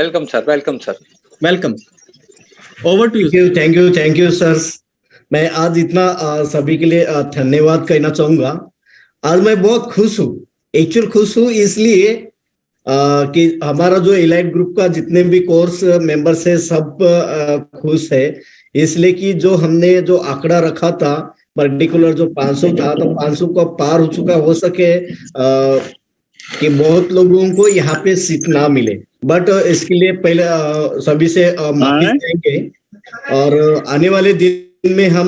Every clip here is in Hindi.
Welcome sir, welcome sir. Welcome, over to you. Thank you sir. मैं आज इतना सभी के लिए धन्यवाद कहना चाहूंगा। आज मैं बहुत खुश हूँ। एक्चुअल खुश हूँ इसलिए कि हमारा जो एलाइट ग्रुप का जितने भी कोर्स मेंबर्स है सब खुश है, इसलिए कि जो हमने जो आंकड़ा रखा था पर्टिकुलर जो 500 था, तो 500 का पार हो चुका हो सके कि बहुत लोगों को यहाँ पे सीट ना मिले। बट इसके लिए पहले सभी से माफी चाहेंगे और आने वाले दिन में हम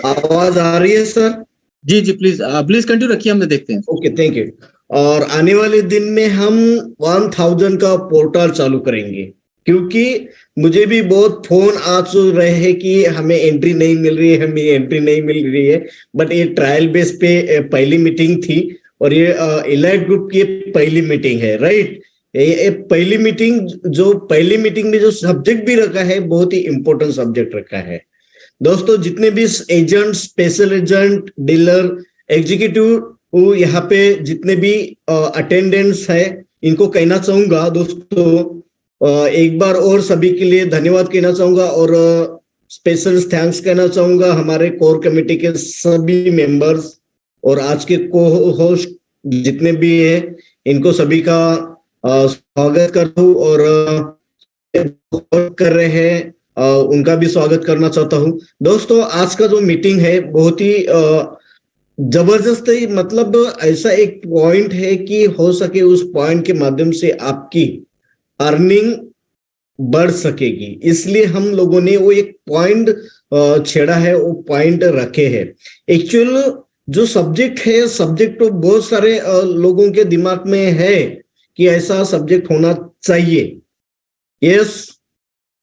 आवाज आ रही है सर? जी जी, प्लीज प्लीज कंटिन्यू रखिए, हम देखते हैं। Okay, thank you. और आने वाले दिन में हम 1000 का पोर्टल चालू करेंगे, क्योंकि मुझे भी बहुत फोन आ रहे हैं कि हमें एंट्री नहीं मिल रही है, हमें एंट्री नहीं मिल रही है। बट ये ट्रायल बेस पे पहली मीटिंग थी और ये एलाइट ग्रुप की पहली मीटिंग है, राइट? ये पहली मीटिंग में जो सब्जेक्ट भी रखा है बहुत ही इंपॉर्टेंट सब्जेक्ट रखा है। दोस्तों, जितने भी agent, special agent, dealer, executive यहाँ पे जितने भी अटेंडेंट्स है, इनको कहना चाहूंगा दोस्तों, एक बार और सभी के लिए धन्यवाद कहना चाहूंगा और स्पेशल थैंक्स कहना चाहूंगा हमारे कोर कमेटी के सभी मेंबर्स और आज के को होस्ट जितने भी है, इनको सभी का स्वागत करता हूँ और कर रहे हैं उनका भी स्वागत करना चाहता हूं। दोस्तों, आज का जो मीटिंग है बहुत ही जबरदस्त है। मतलब ऐसा एक पॉइंट है कि हो सके उस पॉइंट के माध्यम से आपकी अर्निंग बढ़ सकेगी, इसलिए हम लोगों ने वो एक पॉइंट छेड़ा है, वो पॉइंट रखे हैं। एक्चुअल जो सब्जेक्ट है, सब्जेक्ट तो बहुत सारे लोगों के दिमाग में है कि ऐसा सब्जेक्ट होना चाहिए। यस,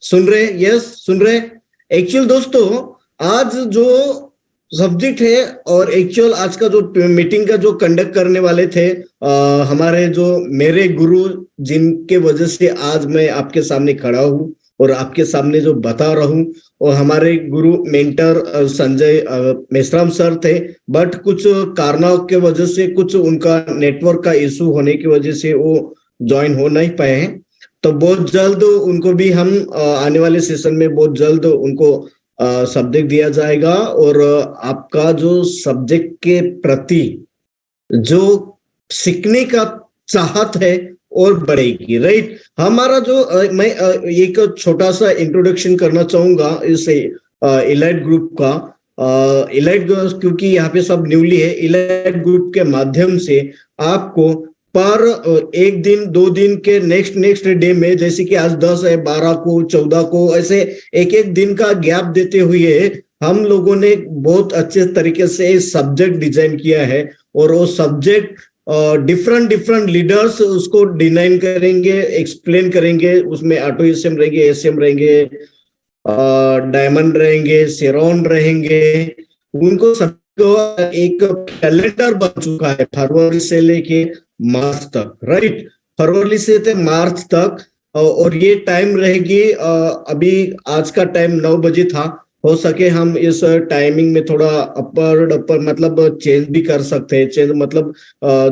सुन रहे? एक्चुअल दोस्तों, आज जो सब्जेक्ट है और एक्चुअल आज का जो मीटिंग का जो कंडक्ट करने वाले थे हमारे जो मेरे गुरु, जिनके वजह से आज मैं आपके सामने खड़ा हूं और आपके सामने जो बता रहा हूं, और हमारे गुरु मेंटर संजय मेश्राम सर थे। बट कुछ कारणों के वजह से, कुछ उनका नेटवर्क का इशू होने की वजह से वो ज्वाइन हो नहीं पाए हैं। तो बहुत जल्द उनको भी हम आने वाले सेशन में बहुत जल्द उनको सब्जेक्ट दिया जाएगा और आपका जो सब्जेक्ट के प्रति जो सीखने का चाहत है और बढ़ेगी, राइट? हमारा जो मैं एक छोटा सा इंट्रोडक्शन करना चाहूंगा इस एलाइट ग्रुप का। एलाइट, क्योंकि यहाँ पे सब न्यूली है, एलाइट ग्रुप के माध्यम से आपको पर एक दिन 2 दिन के नेक्स्ट डे में, जैसे कि आज 10 है, 12 को, 14 को, ऐसे एक दिन का गैप देते हुए हम लोगों ने बहुत अच्छे तरीके से सब्जेक्ट डिजाइन किया है और वो सब्जेक्ट डिफरेंट लीडर्स उसको डिजाइन करेंगे, एक्सप्लेन करेंगे। उसमें ऑटो एसएम रहेंगे, एसएम रहेंगे, डायमंड रहेंगे, शेरॉन रहेंगे, उनको सब एक कैलेंडर बन चुका है फरवरी से लेके मार्च तक, राइट? फरवरी से मार्च तक। और ये टाइम रहेगी, अभी आज का टाइम 9 बजे था, हो सके हम इस टाइमिंग में थोड़ा अपर मतलब चेंज भी कर सकते हैं। चेंज मतलब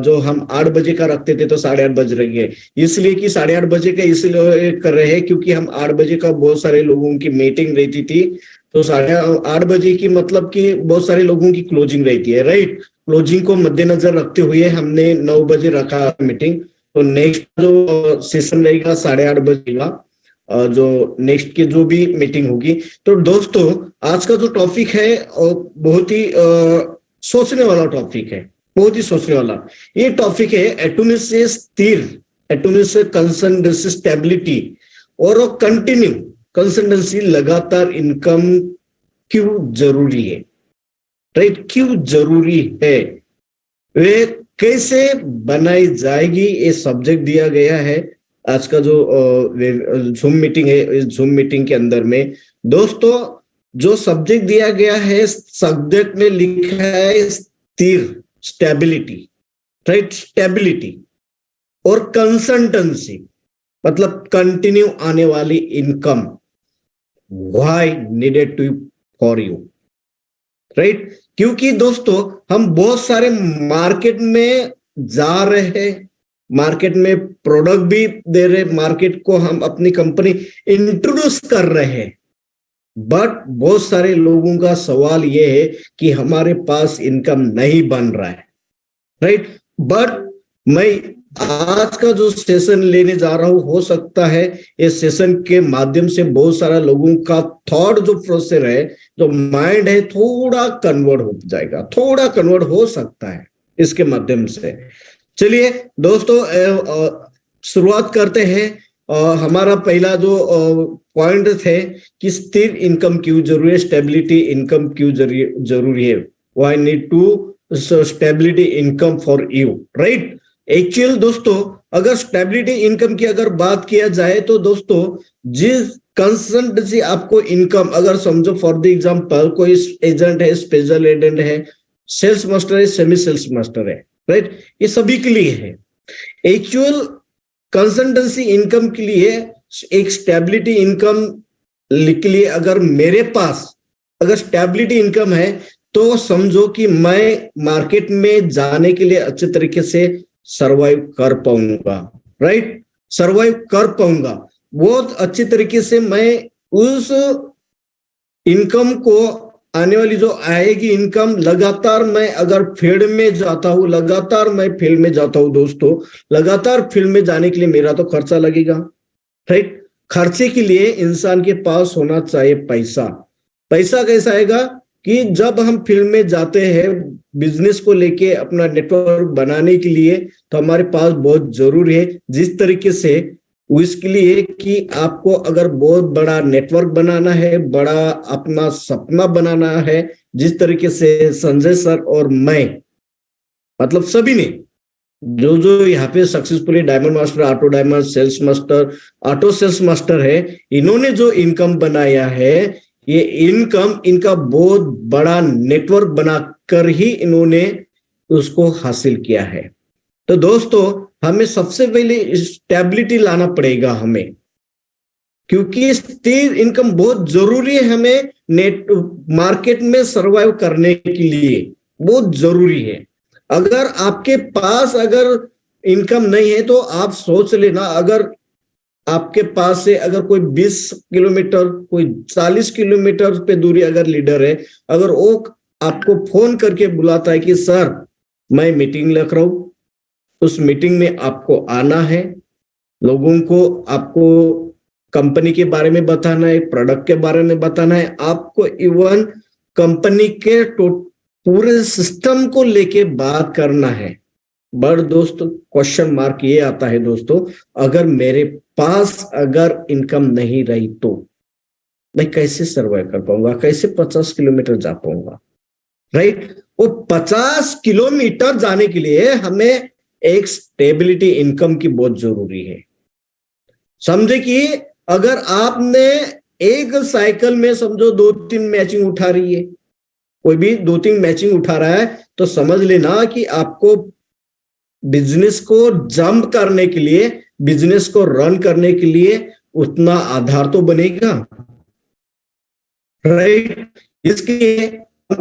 जो हम 8 बजे का रखते थे तो 8:30 बज रही है, इसलिए कि 8:30 बजे का इसलिए कर रहे हैं क्योंकि हम 8 बजे का बहुत सारे लोगों की मीटिंग रहती थी, तो 8:30 बजे की मतलब कि बहुत सारे लोगों की क्लोजिंग रहती है, राइट? क्लोजिंग को मद्देनजर रखते हुए हमने 9 बजे रखा मीटिंग। तो नेक्स्ट जो सेशन रहेगा 8:30 बजे का, जो नेक्स्ट की जो भी मीटिंग होगी। तो दोस्तों, आज का जो टॉपिक है बहुत ही सोचने वाला टॉपिक है, बहुत ही सोचने वाला। ये टॉपिक है एटोमिक से स्थिर, एटोमिक से कंसिस्टेंसी, स्टेबिलिटी और कंटिन्यू कंसिस्टेंसी, लगातार इनकम क्यों जरूरी है, राइट? क्यों जरूरी है, वे कैसे बनाई जाएगी, ये सब्जेक्ट दिया गया है आज का जो जूम मीटिंग है। इस जूम मीटिंग के अंदर में दोस्तों जो सब्जेक्ट दिया गया है, सब्जेक्ट में लिखा है स्थिर, स्टेबिलिटी, राइट? स्टेबिलिटी और कंसिस्टेंसी मतलब कंटिन्यू आने वाली income, why needed to for you, right? क्योंकि दोस्तों हम बहुत सारे मार्केट में जा रहे हैं, मार्केट में प्रोडक्ट भी दे रहे, मार्केट को हम अपनी कंपनी इंट्रोड्यूस कर रहे हैं। बट बहुत सारे लोगों का सवाल ये है कि हमारे पास इनकम नहीं बन रहा है, राइट। बट मैं आज का जो सेशन लेने जा रहा हूं, हो सकता है इस सेशन के माध्यम से बहुत सारा लोगों का थॉट जो प्रोसेस है, जो माइंड है, थोड़ा कन्वर्ट हो जाएगा, थोड़ा कन्वर्ट हो सकता है इसके माध्यम से। चलिए दोस्तों, शुरुआत करते हैं। हमारा पहला जो पॉइंट थे कि स्थिर इनकम क्यों जरूरी है, स्टेबिलिटी इनकम क्यों जरूरी है, why need to stability income for you, right. Actual दोस्तों, अगर स्टेबिलिटी इनकम की अगर बात किया जाए तो दोस्तों, जिस कंसल्टेंसी आपको इनकम, अगर समझो फॉर द एग्जांपल कोई एजेंट है, स्पेशल एजेंट है, सेल्स मास्टर है, सेमी सेल्स मास्टर है, राइट, ये सभी के लिए है। एक्चुअल कंसल्टेंसी इनकम के लिए, एक स्टेबिलिटी इनकम के लिए अगर मेरे पास अगर स्टेबिलिटी इनकम है तो समझो कि मैं मार्केट में जाने के लिए अच्छे तरीके से सरवाइव कर पाऊंगा, राइट, सरवाइव कर पाऊंगा बहुत अच्छी तरीके से। मैं उस इनकम को, आने वाली जो आएगी इनकम, लगातार मैं अगर फील्ड में जाता हूं, लगातार मैं फील्ड में जाता हूं दोस्तों, लगातार फील्ड में जाने के लिए मेरा तो खर्चा लगेगा, राइट। खर्चे के लिए इंसान के पास होना चाहिए पैसा। पैसा कैसा आएगा कि जब हम फील्ड में जाते हैं बिजनेस को लेके, अपना नेटवर्क बनाने के लिए, तो हमारे पास बहुत जरूरी है। जिस तरीके से उसके लिए कि आपको अगर बहुत बड़ा नेटवर्क बनाना है, बड़ा अपना सपना बनाना है, जिस तरीके से संजय सर और मैं, मतलब सभी ने जो जो यहाँ पे successfully diamond master, auto diamond sales master, auto sales master है, इन्होंने जो इनकम बनाया है, ये इनकम इनका बहुत बड़ा नेटवर्क बनाकर ही इन्होंने उसको हासिल किया है। तो दोस्तों, हमें सबसे पहले स्टेबिलिटी लाना पड़ेगा हमें, क्योंकि स्थिर इनकम बहुत जरूरी है हमें नेट मार्केट में सरवाइव करने के लिए, बहुत जरूरी है। अगर आपके पास अगर इनकम नहीं है तो आप सोच लेना, अगर आपके पास से अगर कोई 20 किलोमीटर, कोई 40 किलोमीटर पे दूरी अगर लीडर है, अगर वो आपको फोन करके बुलाता है कि सर मैं मीटिंग रख रहा हूं, उस मीटिंग में आपको आना है, लोगों को आपको कंपनी के बारे में बताना है, प्रोडक्ट के बारे में बताना है, आपको इवन कंपनी के पूरे सिस्टम को लेके बात करना है। बट दोस्तों, क्वेश्चन मार्क ये आता है दोस्तों, अगर मेरे पास अगर इनकम नहीं रही तो मैं कैसे सर्वाइव कर पाऊंगा, कैसे 50 किलोमीटर जा पाऊंगा, राइट। वो 50 किलोमीटर जाने के लिए हमें एक स्टेबिलिटी इनकम की बहुत जरूरी है। समझे कि अगर आपने एक साइकिल में समझो 2-3 मैचिंग उठा रही है, कोई भी 2-3 मैचिंग उठा रहा है, तो समझ लेना कि आपको बिजनेस को जंप करने के लिए, बिजनेस को रन करने के लिए उतना आधार तो बनेगा, राइट। इसके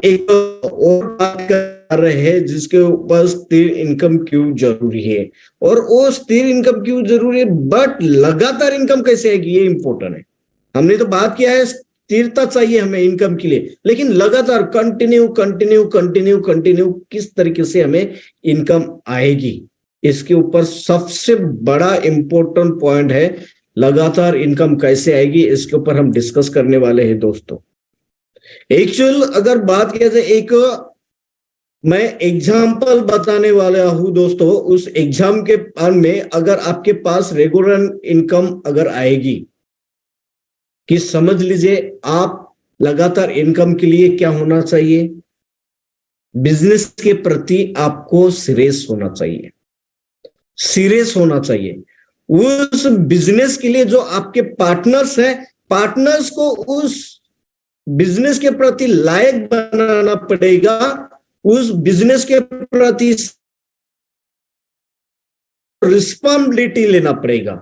एक और बात कर रहे हैं जिसके ऊपर स्थिर इनकम क्यों जरूरी है, और वो स्थिर इनकम क्यों जरूरी है, बट लगातार इनकम कैसे आएगी, ये इंपॉर्टेंट है। हमने तो बात किया है स्थिरता चाहिए हमें इनकम के लिए, लेकिन लगातार कंटिन्यू कंटिन्यू कंटिन्यू कंटिन्यू किस तरीके से हमें इनकम आएगी, इसके ऊपर सबसे बड़ा इंपॉर्टेंट पॉइंट है लगातार इनकम कैसे आएगी। इसके ऊपर हम डिस्कस करने वाले हैं दोस्तों। एक्चुअल अगर बात किया जाए, एक मैं एग्जाम्पल बताने वाला हूं दोस्तों। उस एग्जाम के बारे में अगर आपके पास रेगुलर इनकम अगर आएगी, कि समझ लीजिए आप लगातार इनकम के लिए क्या होना चाहिए, बिजनेस के प्रति आपको सीरियस होना चाहिए, सीरियस होना चाहिए। उस बिजनेस के लिए जो आपके पार्टनर्स हैं, पार्टनर्स को उस बिजनेस के प्रति लायक बनाना पड़ेगा, उस बिजनेस के प्रति रिस्पॉन्सिबिलिटी लेना पड़ेगा,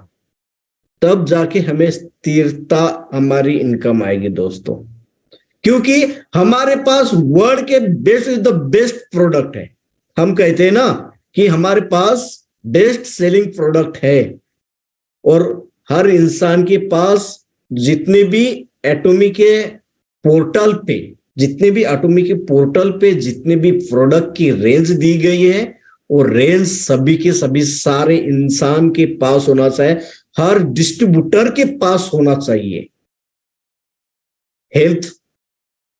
तब जाके हमें स्थिरता हमारी इनकम आएगी दोस्तों। क्योंकि हमारे पास वर्ल्ड के best is the best product है। हम कहते हैं ना कि हमारे पास बेस्ट सेलिंग प्रोडक्ट है। और हर इंसान के पास जितने भी एटॉमिक के पोर्टल पे जितने भी प्रोडक्ट की रेंज दी गई है, वो रेंज सभी के सभी सारे इंसान के पास होना चाहिए, हर डिस्ट्रीब्यूटर के पास होना चाहिए। हेल्थ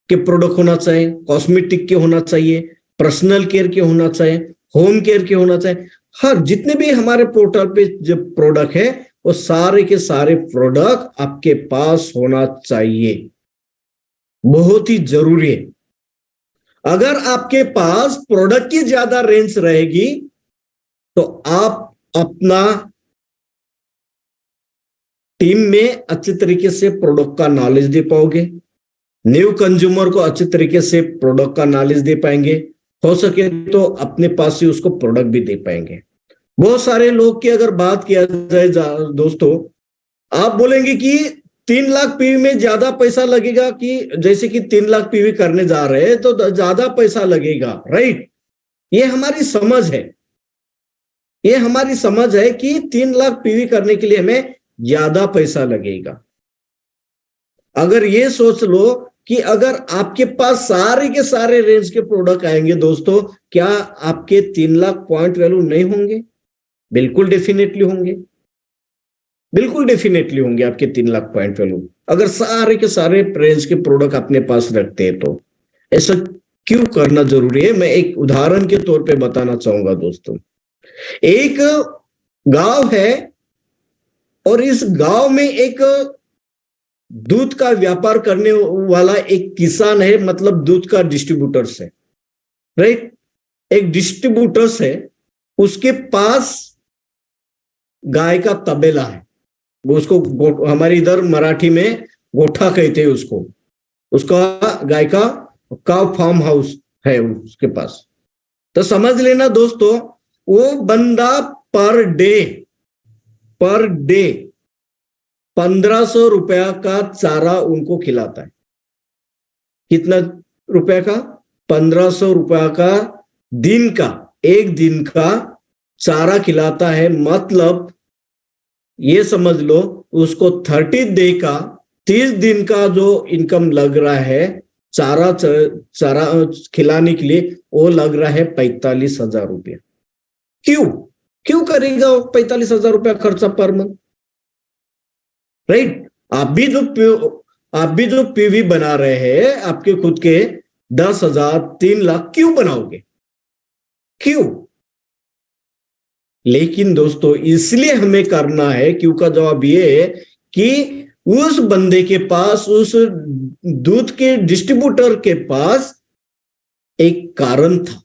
के प्रोडक्ट होना चाहिए, कॉस्मेटिक के होना चाहिए, पर्सनल केयर के होना चाहिए, होम केयर के होना चाहिए। हर जितने भी हमारे पोर्टल पे जो प्रोडक्ट है वो सारे के सारे प्रोडक्ट आपके पास होना चाहिए, बहुत ही जरूरी है। अगर आपके पास प्रोडक्ट की ज्यादा रेंज रहेगी तो आप अपना टीम में अच्छे तरीके से प्रोडक्ट का नॉलेज दे पाओगे, न्यू कंज्यूमर को अच्छे तरीके से प्रोडक्ट का नॉलेज दे पाएंगे, हो सके तो अपने पास ही उसको प्रोडक्ट भी दे पाएंगे। बहुत सारे लोग की अगर बात किया जाए दोस्तों, आप बोलेंगे कि 3 लाख पीवी में ज्यादा पैसा लगेगा, कि जैसे कि 3 लाख पीवी करने जा रहे हैं तो ज्यादा पैसा लगेगा, राइट। ये हमारी समझ है कि 3 लाख पीवी करने के लिए हमें ज्यादा पैसा लगेगा। अगर ये सोच लो कि अगर आपके पास सारे के सारे रेंज के प्रोडक्ट आएंगे दोस्तों, क्या आपके 3 लाख पॉइंट वैल्यू नहीं होंगे? बिल्कुल डेफिनेटली होंगे आपके 3 लाख पॉइंट वैल्यू, अगर सारे के सारे रेंज के प्रोडक्ट अपने पास रखते हैं। तो ऐसा क्यों करना जरूरी है, मैं एक उदाहरण के तौर पे बताना चाहूंगा दोस्तों। एक गांव है और इस गांव में एक दूध का व्यापार करने वाला एक किसान है, मतलब दूध का डिस्ट्रीब्यूटर्स है, राइट। एक डिस्ट्रीब्यूटर्स है, उसके पास गाय का तबेला है, वो उसको हमारे इधर मराठी में गोठा कहते हैं उसको, उसका गाय का काव फार्म हाउस है उसके पास। तो समझ लेना दोस्तों, वो बंदा पर डे 1500 रुपया का चारा उनको खिलाता है। कितना रुपया का? 1500 रुपया का एक दिन का चारा खिलाता है। मतलब ये समझ लो उसको 30 दिन का जो इनकम लग रहा है चारा खिलाने के लिए, वो लग रहा है 45,000 रुपया। क्यों करेगा 45,000 रुपया खर्चा पर मंथ, राइट। आप भी जो पीवी बना रहे हैं आपके खुद के 10,000 3 लाख क्यों बनाओगे? क्यों? लेकिन दोस्तों इसलिए हमें करना है, क्यों का जवाब ये है कि उस बंदे के पास, उस दूध के डिस्ट्रीब्यूटर के पास एक कारण था,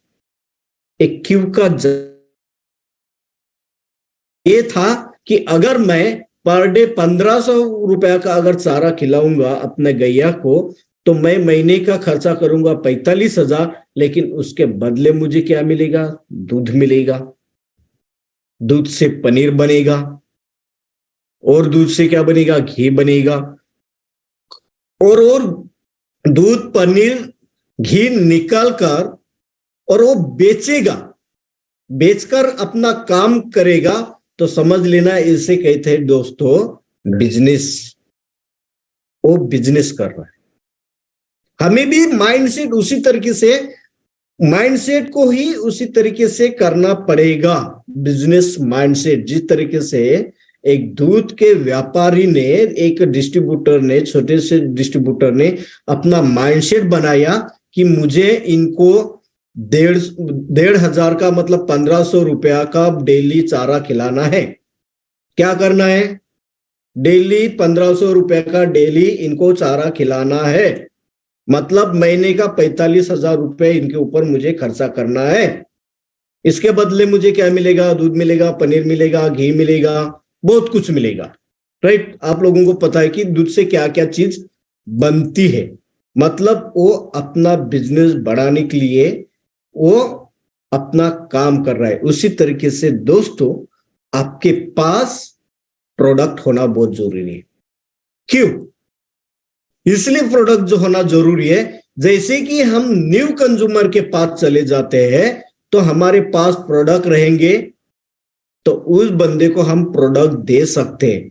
एक क्यों का ये था कि अगर मैं पर डे 1500 रुपया का अगर चारा खिलाऊंगा अपने गैया को, तो मैं महीने का खर्चा करूंगा 45,000, लेकिन उसके बदले मुझे क्या मिलेगा? दूध मिलेगा, दूध से पनीर बनेगा, और दूध से क्या बनेगा? घी बनेगा, और दूध पनीर घी निकाल कर और वो बेचकर अपना काम करेगा। तो समझ लेना इसे कहते हैं दोस्तों बिजनेस। वो बिजनेस कर रहा है। हमें भी माइंडसेट को ही उसी तरीके से करना पड़ेगा। बिजनेस माइंडसेट, जिस तरीके से एक दूध के व्यापारी ने, एक डिस्ट्रीब्यूटर ने, छोटे से डिस्ट्रीब्यूटर ने अपना माइंडसेट बनाया कि मुझे इनको 1,500 का मतलब 1500 रुपया का डेली चारा खिलाना है। क्या करना है? डेली 1500 रुपया का डेली इनको चारा खिलाना है, मतलब महीने का 45,000 रुपये इनके ऊपर मुझे खर्चा करना है। इसके बदले मुझे क्या मिलेगा? दूध मिलेगा, पनीर मिलेगा, घी मिलेगा, बहुत कुछ मिलेगा, राइट। आप लोगों को पता है कि दूध से क्या क्या चीज बनती है। मतलब वो अपना बिजनेस बढ़ाने के लिए वो अपना काम कर रहा है। उसी तरीके से दोस्तों आपके पास प्रोडक्ट होना बहुत जरूरी है। क्यों? इसलिए प्रोडक्ट जो होना जरूरी है, जैसे कि हम न्यू कंज्यूमर के पास चले जाते हैं तो हमारे पास प्रोडक्ट रहेंगे, तो उस बंदे को हम प्रोडक्ट दे सकते हैं।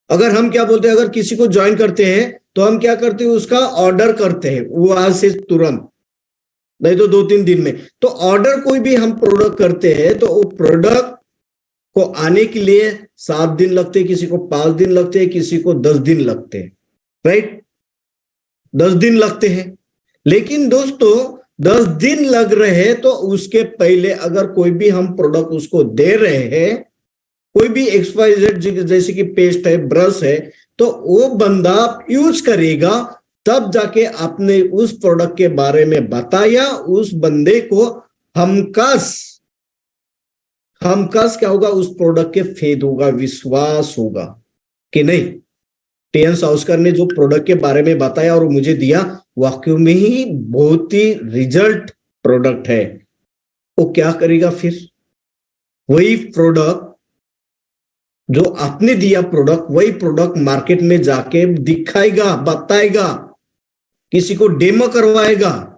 अगर हम क्या बोलते हैं, अगर किसी को ज्वाइन करते हैं तो हम क्या करते हैं, उसका ऑर्डर करते हैं, वो आज से तुरंत, नहीं तो 2-3 दिन में। तो ऑर्डर कोई भी हम प्रोडक्ट करते हैं तो वो प्रोडक्ट को आने के लिए 7 दिन लगते हैं, किसी को 5 दिन लगते हैं, किसी को 10 दिन लगते हैं, राइट? 10 दिन लगते हैं। लेकिन दोस्तों 10 दिन लग रहे हैं तो उसके पहले अगर कोई भी हम प्रोडक्ट उसको दे रहे हैं, कोई भी XYZ जैसे कि पेस्ट है, ब्रश है, तो वो बंदा यूज करेगा, तब जाके आपने उस प्रोडक्ट के बारे में बताया, उस बंदे को हमकस क्या होगा, उस प्रोडक्ट के फेद होगा, विश्वास होगा कि नहीं, टीएन साउस्कर ने जो प्रोडक्ट के बारे में बताया और मुझे दिया, वाकई में ही बहुत ही रिजल्ट प्रोडक्ट है। वो क्या करेगा फिर, वही प्रोडक्ट जो आपने दिया प्रोडक्ट, वही प्रोडक्ट मार्केट में जाके दिखाएगा, बताएगा, किसी को डेमो करवाएगा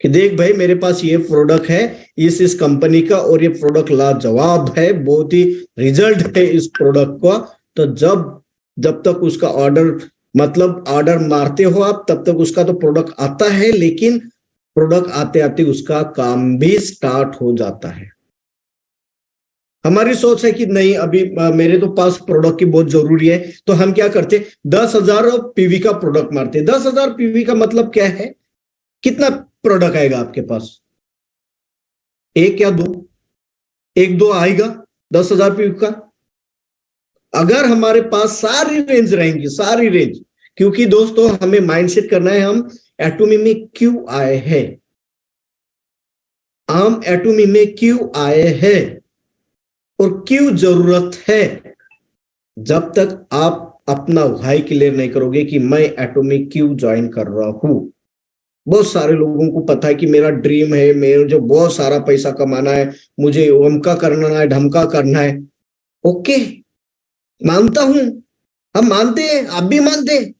कि देख भाई मेरे पास ये प्रोडक्ट है इस कंपनी का, और ये प्रोडक्ट लाजवाब है, बहुत ही रिजल्ट है इस प्रोडक्ट का। तो जब तक उसका ऑर्डर मारते हो आप, तब तक उसका तो प्रोडक्ट आता है, लेकिन प्रोडक्ट आते आते उसका काम भी स्टार्ट हो जाता है। हमारी सोच है कि नहीं, अभी मेरे तो पास प्रोडक्ट की बहुत जरूरी है, तो हम क्या करते, 10,000 पीवी का प्रोडक्ट मारते। 10,000 पीवी का मतलब क्या है, कितना प्रोडक्ट आएगा आपके पास, एक या दो, 1-2 आएगा 10,000 पीवी का। अगर हमारे पास सारी रेंज रहेंगी, सारी रेंज, क्योंकि दोस्तों हमें माइंडसेट करना है, हम एटॉमी में क्यों आए हैं, हम एटॉमी में क्यों आए हैं और क्यों जरूरत है। जब तक आप अपना व्हाई क्लियर नहीं करोगे कि मैं एटॉमी क्यों ज्वाइन कर रहा हूं। बहुत सारे लोगों को पता है कि मेरा ड्रीम है, मेरे जो बहुत सारा पैसा कमाना है, मुझे अमका करना है, ढमका करना है। ओके, मानता हूं, हम मानते हैं, आप भी मानते हैं,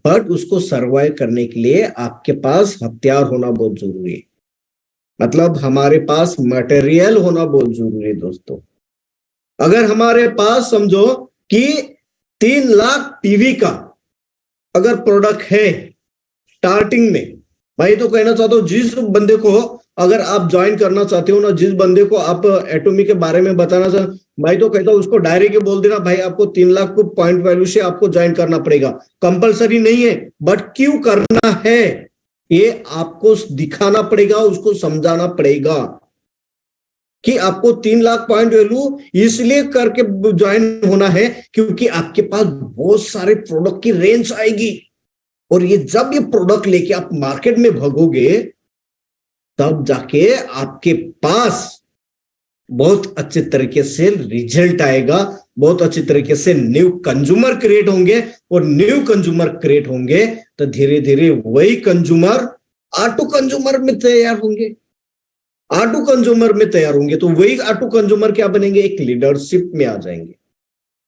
बट उसको सर्वाइव करने के लिए आपके पास हथियार होना बहुत जरूरी है, मतलब हमारे पास मटेरियल होना बहुत जरूरी है दोस्तों। अगर हमारे पास समझो कि 3 लाख पीवी का अगर प्रोडक्ट है स्टार्टिंग में, मैं तो कहना चाहता हूं जिस बंदे को अगर आप ज्वाइन करना चाहते हो ना, जिस बंदे को आप एटॉमी के बारे में बताना चाहते, मैं तो कहता हूं उसको डायरेक्ट बोल देना, भाई आपको 3 लाख को पॉइंट वैल्यू से आपको ज्वाइन करना पड़ेगा। कंपलसरी नहीं है, बट क्यों करना है ये आपको दिखाना पड़ेगा, उसको समझाना पड़ेगा कि आपको 3 लाख पॉइंट वैल्यू इसलिए करके ज्वाइन होना है क्योंकि आपके पास बहुत सारे प्रोडक्ट की रेंज आएगी, और ये जब ये प्रोडक्ट लेके आप मार्केट में भागोगे, तब जाके आपके पास बहुत अच्छे तरीके से रिजल्ट आएगा, बहुत अच्छी तरीके से न्यू कंज्यूमर क्रिएट होंगे, और न्यू कंज्यूमर क्रिएट होंगे तो धीरे धीरे वही कंज्यूमर ऑटो कंज्यूमर में तैयार होंगे, ऑटो कंज्यूमर में तैयार होंगे, तो वही ऑटो कंज्यूमर क्या बनेंगे, एक लीडरशिप में आ जाएंगे,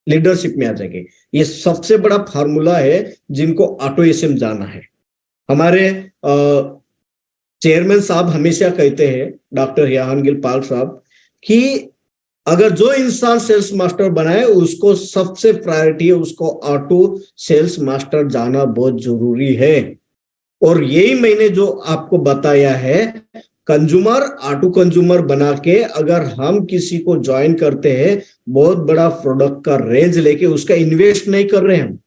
लीडरशिप में आ जाएंगे। ये सबसे बड़ा फार्मूला है जिनको ऑटो एसएम जाना है। हमारे चेयरमैन साहब हमेशा कहते हैं, डॉक्टर जहांगीर पाल साहब, कि अगर जो इंसान सेल्स मास्टर बनाए उसको सबसे प्रायोरिटी है, उसको ऑटो सेल्स मास्टर जाना बहुत जरूरी है। और यही मैंने जो आपको बताया है, कंज्यूमर ऑटो कंज्यूमर बना के अगर हम किसी को ज्वाइन करते हैं, बहुत बड़ा प्रोडक्ट का रेंज लेके, उसका इन्वेस्ट नहीं कर रहे, हम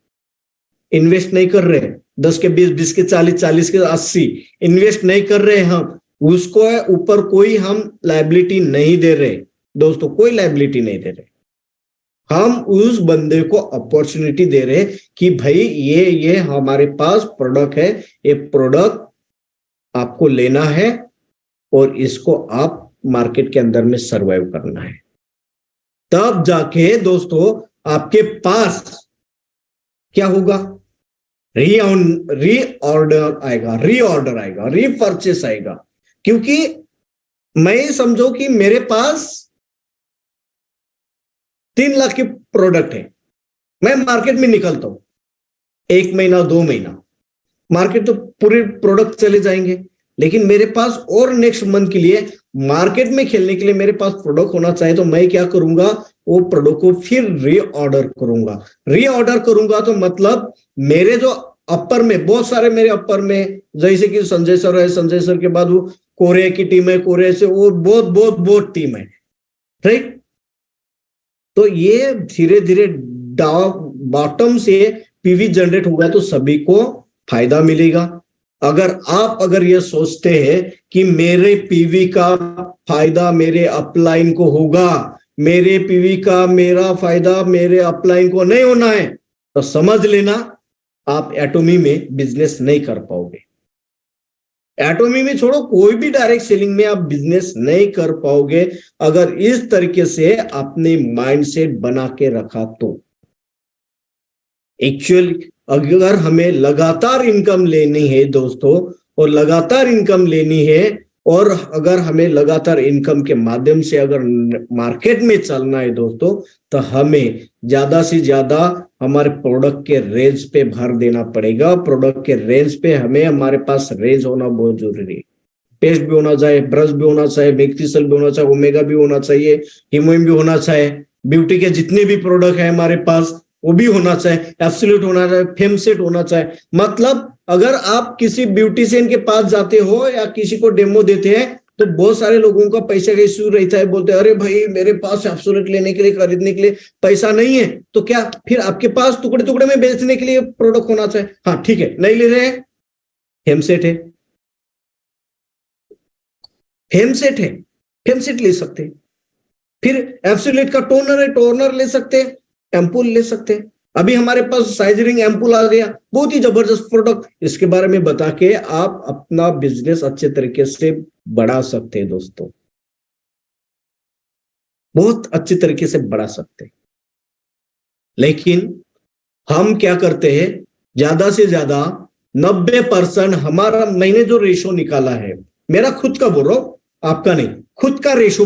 इन्वेस्ट नहीं कर रहे, 10 के 20, 20 के 40, 40 के 80 इन्वेस्ट नहीं कर रहे, हम उसको ऊपर कोई हम लायबिलिटी नहीं दे रहे दोस्तों, कोई लायबिलिटी नहीं दे रहे, हम उस बंदे को अपॉर्चुनिटी दे रहे कि भाई ये हमारे पास प्रोडक्ट है, ये प्रोडक्ट आपको लेना है और इसको आप मार्केट के अंदर में सर्वाइव करना है। तब जाके दोस्तों आपके पास क्या होगा, रीऑर्डर आएगा, रीपरचेस आएगा। क्योंकि मैं समझो कि मेरे पास 3 लाख की प्रोडक्ट है, मैं मार्केट में निकलता हूं, 1 महीना 2 महीना मार्केट तो पूरे प्रोडक्ट चले जाएंगे, लेकिन मेरे पास और नेक्स्ट मंथ के लिए मार्केट में खेलने के लिए मेरे पास प्रोडक्ट होना चाहिए, तो मैं क्या करूंगा, वो प्रोडक्ट को फिर रीऑर्डर करूंगा। रीऑर्डर करूंगा तो मतलब मेरे जो अपर में बहुत सारे, मेरे अपर में जैसे कि संजय सर है, संजय सर के बाद वो कोरिया की टीम है, कोरिया से वो बहुत बहुत बहुत टीम है, राइट। तो ये धीरे धीरे बॉटम से पीवी जनरेट होगा तो सभी को फायदा मिलेगा। अगर ये सोचते हैं कि मेरे पीवी का फायदा मेरे अपलाइन को होगा, मेरे पीवी का मेरा फायदा मेरे अपलाइन को नहीं होना है, तो समझ लेना आप एटोमी में बिजनेस नहीं कर पाओगे। एटोमी में छोड़ो, कोई भी डायरेक्ट सेलिंग में आप बिजनेस नहीं कर पाओगे अगर इस तरीके से अपने माइंडसेट बना के रखा तो। एक्चुअली अगर हमें लगातार इनकम लेनी है दोस्तों, और लगातार इनकम लेनी है, और अगर हमें लगातार इनकम के माध्यम से अगर मार्केट में चलना है दोस्तों, तो हमें ज्यादा से ज्यादा हमारे प्रोडक्ट के रेंज पे भर देना पड़ेगा। प्रोडक्ट के रेंज पे हमें, हमारे पास रेंज होना बहुत जरूरी है। पेस्ट भी होना चाहिए, ब्रश भी होना चाहिए, बेक्टिसल भी होना चाहिए, ओमेगा भी होना चाहिए, हीमोइन भी होना चाहिए, ब्यूटी के जितने भी प्रोडक्ट है हमारे पास वो भी होना चाहिए, एब्सोल्यूट होना चाहिए, फेमसेट होना चाहिए। मतलब अगर आप किसी ब्यूटिशियन के पास जाते हो या किसी को डेमो देते हैं तो बहुत सारे लोगों का पैसे का इश्यू रहता है, बोलते हैं अरे भाई मेरे पास एब्सोल्यूट लेने के लिए, खरीदने के लिए पैसा नहीं है। तो क्या फिर आपके पास टुकड़े टुकड़े में बेचने के लिए प्रोडक्ट होना चाहिए? हाँ ठीक है, नहीं ले रहे हैं, फेमसेट है, फेमसेट है, फेमसेट ले सकते हैं। फिर एब्सोल्यूट का टोनर है, टोनर ले सकते हैं, एम्पूल ले सकते हैं। अभी हमारे पास साइजरिंग एम्पूल आ गया, बहुत ही जबरदस्त प्रोडक्ट। इसके बारे में बता के आप अपना बिजनेस अच्छे तरीके से बढ़ा सकते हैं दोस्तों, बहुत अच्छे तरीके से बढ़ा सकते हैं। लेकिन हम क्या करते हैं, ज्यादा से ज्यादा 90% हमारा, मैंने जो रेशो निकाला है, मेरा खुद का बोल रहा हूं, आपका नहीं, खुद का रेशो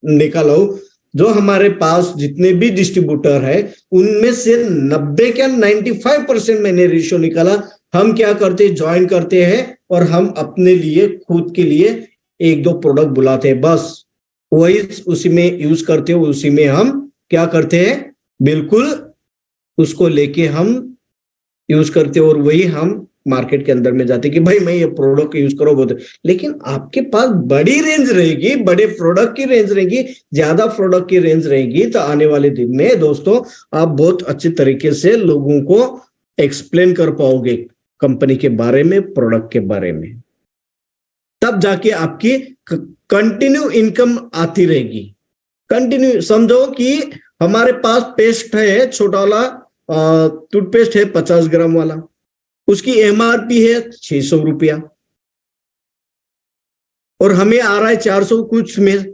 निकाला हो, जो हमारे पास जितने भी डिस्ट्रीब्यूटर है उनमें से 90 क्या 95% मैंने रेशियो निकाला। हम क्या करते हैं, ज्वाइन करते हैं और हम अपने लिए, खुद के लिए 1-2 प्रोडक्ट बुलाते हैं, बस वही उसी में यूज करते हैं, उसी में हम क्या करते हैं, बिल्कुल उसको लेके हम यूज करते हैं और वही हम मार्केट के अंदर में जाते कि भाई मैं ये प्रोडक्ट यूज करो बहुत। लेकिन आपके पास बड़ी रेंज रहेगी, बड़े प्रोडक्ट की रेंज रहेगी, ज्यादा प्रोडक्ट की रेंज रहेगी, तो आने वाले दिन में दोस्तों आप बहुत अच्छे तरीके से लोगों को एक्सप्लेन कर पाओगे कंपनी के बारे में, प्रोडक्ट के बारे में। तब जाके आपकी कंटिन्यू इनकम आती रहेगी। कंटिन्यू समझो कि हमारे पास पेस्ट है, छोटा वाला टूथपेस्ट है 50 ग्राम वाला, उसकी एमआरपी है 600 रुपया और हमें आ रहा है 400 कुछ में,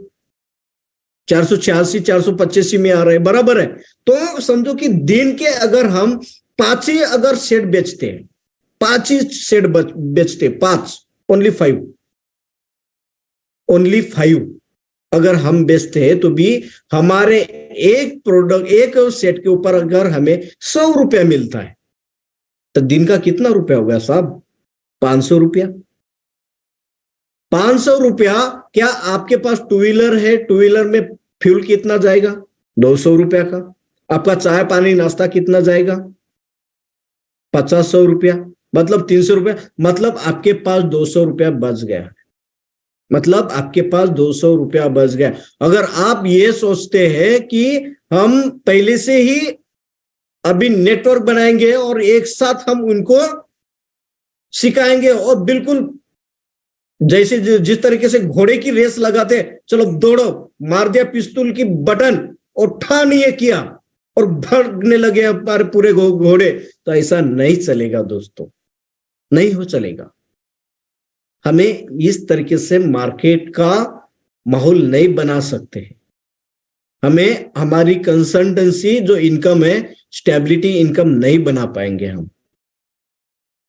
486 485 में आ रहा है, बराबर है। तो समझो कि दिन के अगर हम 5 ही अगर सेट बेचते हैं, 5 ही सेट बेचते, 5, ओनली 5 अगर हम बेचते हैं, तो भी हमारे एक प्रोडक्ट, एक सेट के ऊपर अगर हमें 100 रुपया मिलता है, तो दिन का कितना रुपया हो गया साहब? 500 रुपया। 500 रुपया। क्या आपके पास टू व्हीलर है, टू व्हीलर में फ्यूल कितना जाएगा? 200 रुपया का। आपका चाय पानी नाश्ता कितना जाएगा? 500 रुपया, मतलब 300 रुपया, मतलब आपके पास 200 रुपया बच गया, मतलब आपके पास 200 रुपया बच गया। अगर आप ये सोचते हैं कि हम पहले से ही अभी नेटवर्क बनाएंगे और एक साथ हम उनको सिखाएंगे और बिल्कुल जैसे जिस तरीके से घोड़े की रेस लगाते, चलो दौड़ो, मार दिया पिस्तौल की बटन और ठा नहीं किया और भागने लगे हमारे पूरे घोड़े, तो ऐसा नहीं चलेगा दोस्तों, नहीं हो चलेगा। हमें इस तरीके से मार्केट का माहौल नहीं बना सकते हैं। हमें हमारी कंसल्टेंसी जो इनकम है, स्टेबिलिटी इनकम नहीं बना पाएंगे हम।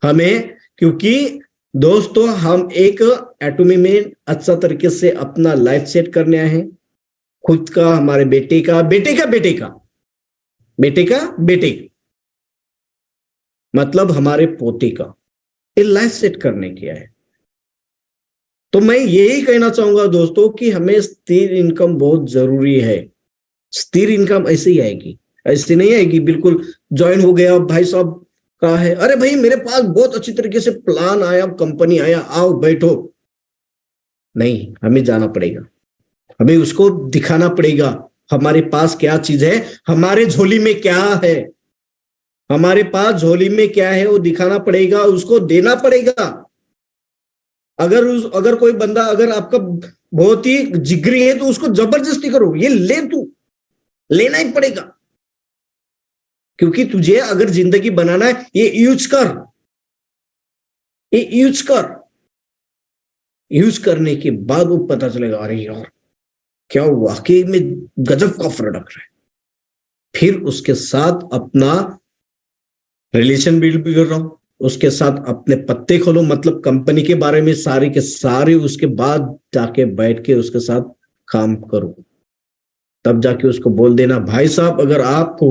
हमें, क्योंकि दोस्तों हम एक एटोमी में अच्छा तरीके से अपना लाइफ सेट करने आए हैं, खुद का, हमारे बेटे का, बेटे का बेटे का बेटे का बेटे, मतलब हमारे पोते का, ये लाइफ सेट करने के आए। तो मैं यही कहना चाहूंगा दोस्तों कि हमें स्थिर इनकम बहुत जरूरी है। स्थिर इनकम ऐसे ही आएगी, ऐसे नहीं आएगी बिल्कुल ज्वाइन हो गया भाई साहब का है, अरे भाई मेरे पास बहुत अच्छी तरीके से प्लान आया, कंपनी आया, आओ बैठो। नहीं, हमें जाना पड़ेगा, हमें उसको दिखाना पड़ेगा हमारे पास क्या चीज है, हमारे झोली में क्या है, हमारे पास झोली में क्या है वो दिखाना पड़ेगा, उसको देना पड़ेगा। अगर कोई बंदा अगर आपका बहुत ही जिगरी है तो उसको जबरदस्ती करो, ये ले, तू लेना ही पड़ेगा, क्योंकि तुझे अगर जिंदगी बनाना है ये यूज कर, ये यूज करने के बाद वो पता चलेगा अरे यार क्या वाकई में गजब का प्रोडक्ट है। फिर उसके साथ अपना रिलेशन बिल्ड कर रहा हूं, उसके साथ अपने पत्ते खोलो, मतलब कंपनी के बारे में सारे के सारे, उसके बाद जाके बैठ के उसके साथ काम करो। तब जाके उसको बोल देना भाई साहब अगर आपको